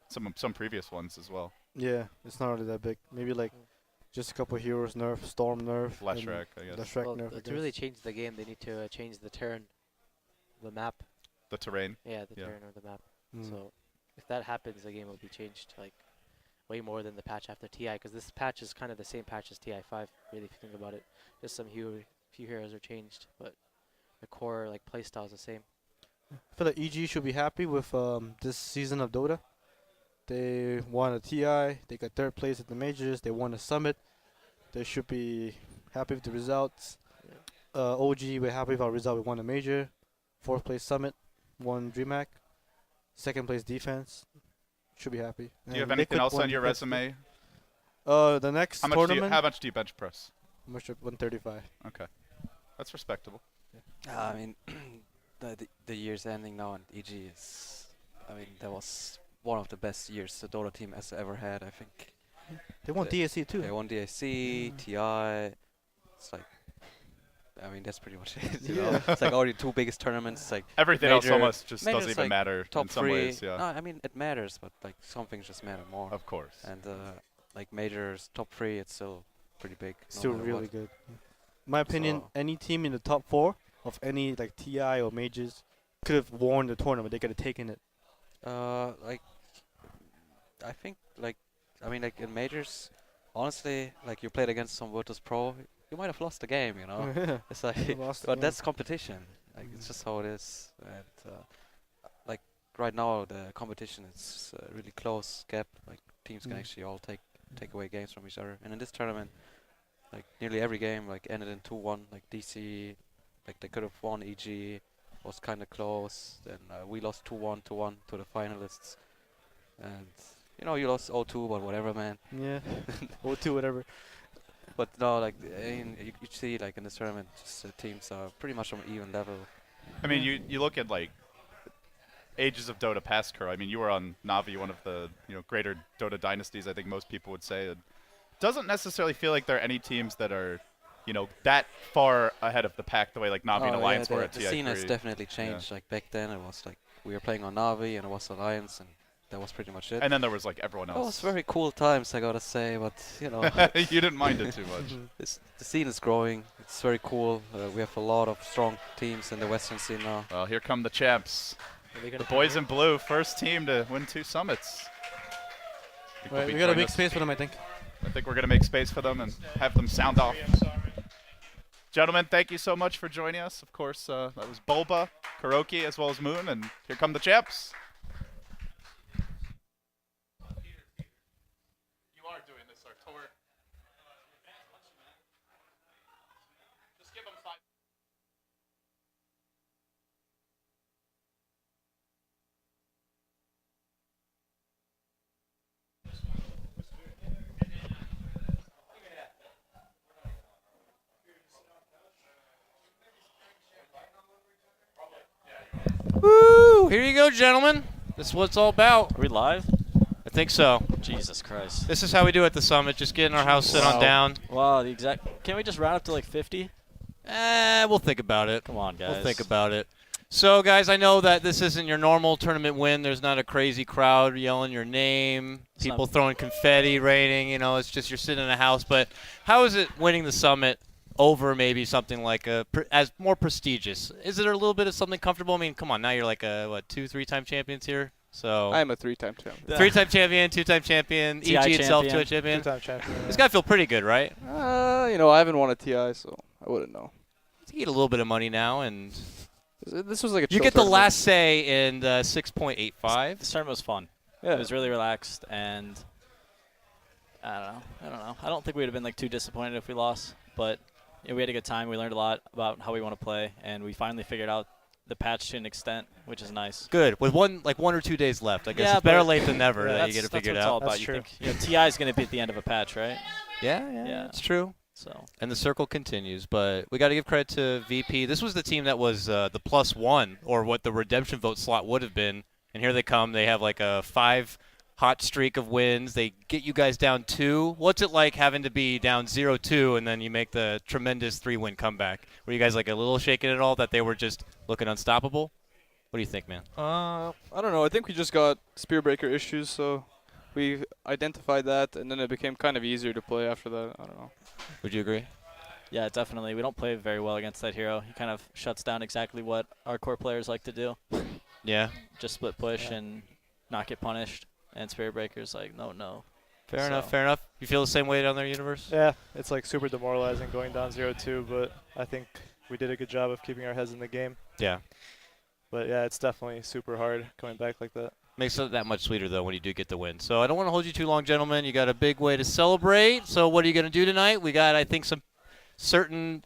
some previous ones as well. Yeah, it's not really that big. Maybe like just a couple heroes nerf, storm nerf, Less and Shrek, I guess. the Shrek well, nerf. I to really guess. change the game, they need to change the turn, the map. The terrain. Yeah, the Yeah. turn or the map. Mm. So if that happens, the game will be changed like way more than the patch after TI, because this patch is kind of the same patch as TI5. Really, if you think about it, just some few heroes are changed, but the core like playstyle is the same. I feel like EG should be happy with this season of Dota. They won a TI. They got third place at the majors. They won a summit. They should be happy with the results. OG, we're happy with our result. We won a major. Fourth place summit. Won DreamHack. Second place defense. Should be happy. Do you have And anything Liquid else won on your defense too. resume? The next How much do you bench press? How much? 135. Okay. That's respectable. I mean, the year's ending now, and EG is. I mean, that was one of the best years the Dota team has ever had. I think They won DSC too. they won DAC, TI. It's like, I mean, that's pretty much it. You know? It's like already two biggest tournaments. Like Everything else Major- almost just major's doesn't even like matter top in some three. ways. Yeah. No, I mean it matters, but like some things just matter more. Of course. And like majors top three, it's still pretty big. no Still matter really what. good. My opinion, So- any team in the top 4 of any like TI or majors could have won the tournament. They could have taken it. Like, I think, like, I mean, like, in majors, honestly, like, you played against some Virtus Pro, you might have lost the game, you know? It's like, Lost but the that's competition. Like, it's just how it is. And, like, right now, the competition is a really close gap. Like, teams can Mm. actually all take away games from each other. And in this tournament, like, nearly every game, like, ended in 2-1. Like, DC, like, they could have won EG. Was kind of close. Then we lost 2-1 to the finalists, and you know you lost 0-2, but whatever, man. Yeah. 0-2, whatever. But no, like you see, like in this tournament, just, teams are pretty much on an even level. I mean, you look at like ages of Dota past Kuro. I mean, you were on Navi, one of the greater Dota dynasties. I think most people would say it doesn't necessarily feel like there are any teams that are that far ahead of the pack the way like Navi and Alliance were at the TI3. scene has definitely changed. Like back then, it was like we were playing on Navi and it was Alliance, and that was pretty much it. And then there was like everyone That was else. very cool times, I gotta say. But you know, You didn't mind it too much. the scene is growing. It's very cool. We have a lot of strong teams in the Western scene now. Well, here come the champs. Are they The gonna boys come in blue, first team to win 2 summits. Think they'll Right, be we gotta joining make us. space for them, I think. I think we're going to make space for them and have them sound off. Gentlemen, thank you so much for joining us. Of course, that was Bulba, Kuroki, as well as Moon, and here come the champs. You are doing this, Artur. Just give them 5. Woo! Here you go, gentlemen. This is what it's all about. Are we live? I think so. Jesus Christ. This is how we do at the summit. Just getting our house sit on down. Wow, the exact. Can't we just round up to like 50? We'll think about it. Come on, guys. We'll think about it. So, guys, I know that this isn't your normal tournament win. There's not a crazy crowd yelling your name, It's people not- throwing confetti, raining. It's just you're sitting in a house. But how is it winning the summit over maybe something like as more prestigious? Is it a little bit of something comfortable? I mean, come on, now you're like a 2-3-time champions here. So I'm a 3-time champion. 3-time champion, 2-time champion, TI EG itself, champion. 2-time champion. Two-time champion. It's got to feel pretty good, right? I haven't won a TI, so I wouldn't know. You get a little bit of money now, and This was like a you chill get the tournament. last say in 6.85. This tournament was fun. Yeah. It was really relaxed, and I don't know. I don't think we'd have been like too disappointed if we lost, but we had a good time. We learned a lot about how we want to play, and we finally figured out the patch to an extent, which is nice. Good. With one or 2 days left, I guess Yeah, it's better but- late than never Yeah, that you that's- get it that's figured what it's all out. about. That's You true. think TI is going to be at the end of a patch, right? Yeah, Yeah. it's true. So And the circle continues, but we got to give credit to VP. This was the team that was the +1, or what the redemption vote slot would have been and here they come. They have like a 5 hot streak of wins. They get you guys down 2. What's it like having to be down 0-2 and then you make the tremendous 3-win comeback? Were you guys like a little shaken at all that they were just looking unstoppable? What do you think, man? I don't know. I think we just got spear breaker issues, so we identified that, and then it became kind of easier to play after that. I don't know. Would you agree? Yeah, definitely. We don't play very well against that hero. He kind of shuts down exactly what our core players like to do. Yeah. Just split push and not get punished. And Spirit Breaker's like, no. Fair enough, fair enough. You feel the same way down there, Universe? Yeah, it's like super demoralizing going down 0-2, but I think we did a good job of keeping our heads in the game. Yeah. But yeah, it's definitely super hard coming back like that. Makes it that much sweeter, though, when you do get the win. So I don't want to hold you too long, gentlemen. You got a big way to celebrate. So what are you going to do tonight? We got, I think, some certain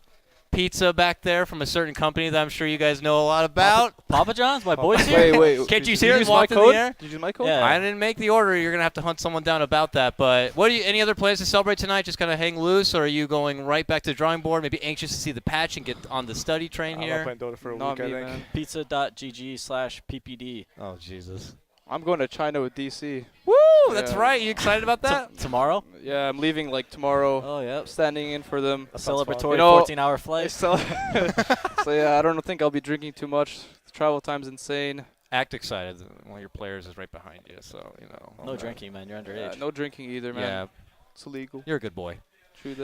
pizza back there from a certain company that I'm sure you guys know a lot about. Papa John's, my boys here. Wait. Can't you did see it use my walked in the code? air? Did you use my code? Yeah. I didn't make the order. You're going to have to hunt someone down about that. But what do you? Any other plans to celebrate tonight? Just kind of hang loose, or are you going right back to the drawing board? Maybe anxious to see the patch and get on the study train I'm not here? playing Dota for a Not week, me, I think. man. Pizza.gg/ppd. Oh, Jesus. I'm going to China with DC. Woo! That's Yeah. right. You excited about that? Tomorrow? Yeah, I'm leaving like tomorrow. Oh, yeah. Standing in for them. A sounds fun. celebratory You know, 14-hour flight. So yeah, I don't think I'll be drinking too much. The travel time's insane. Act excited. One of your players is right behind you, so, you know. No drinking, man. You're underage. No drinking either, man. Yeah, It's illegal. you're a good boy. True that.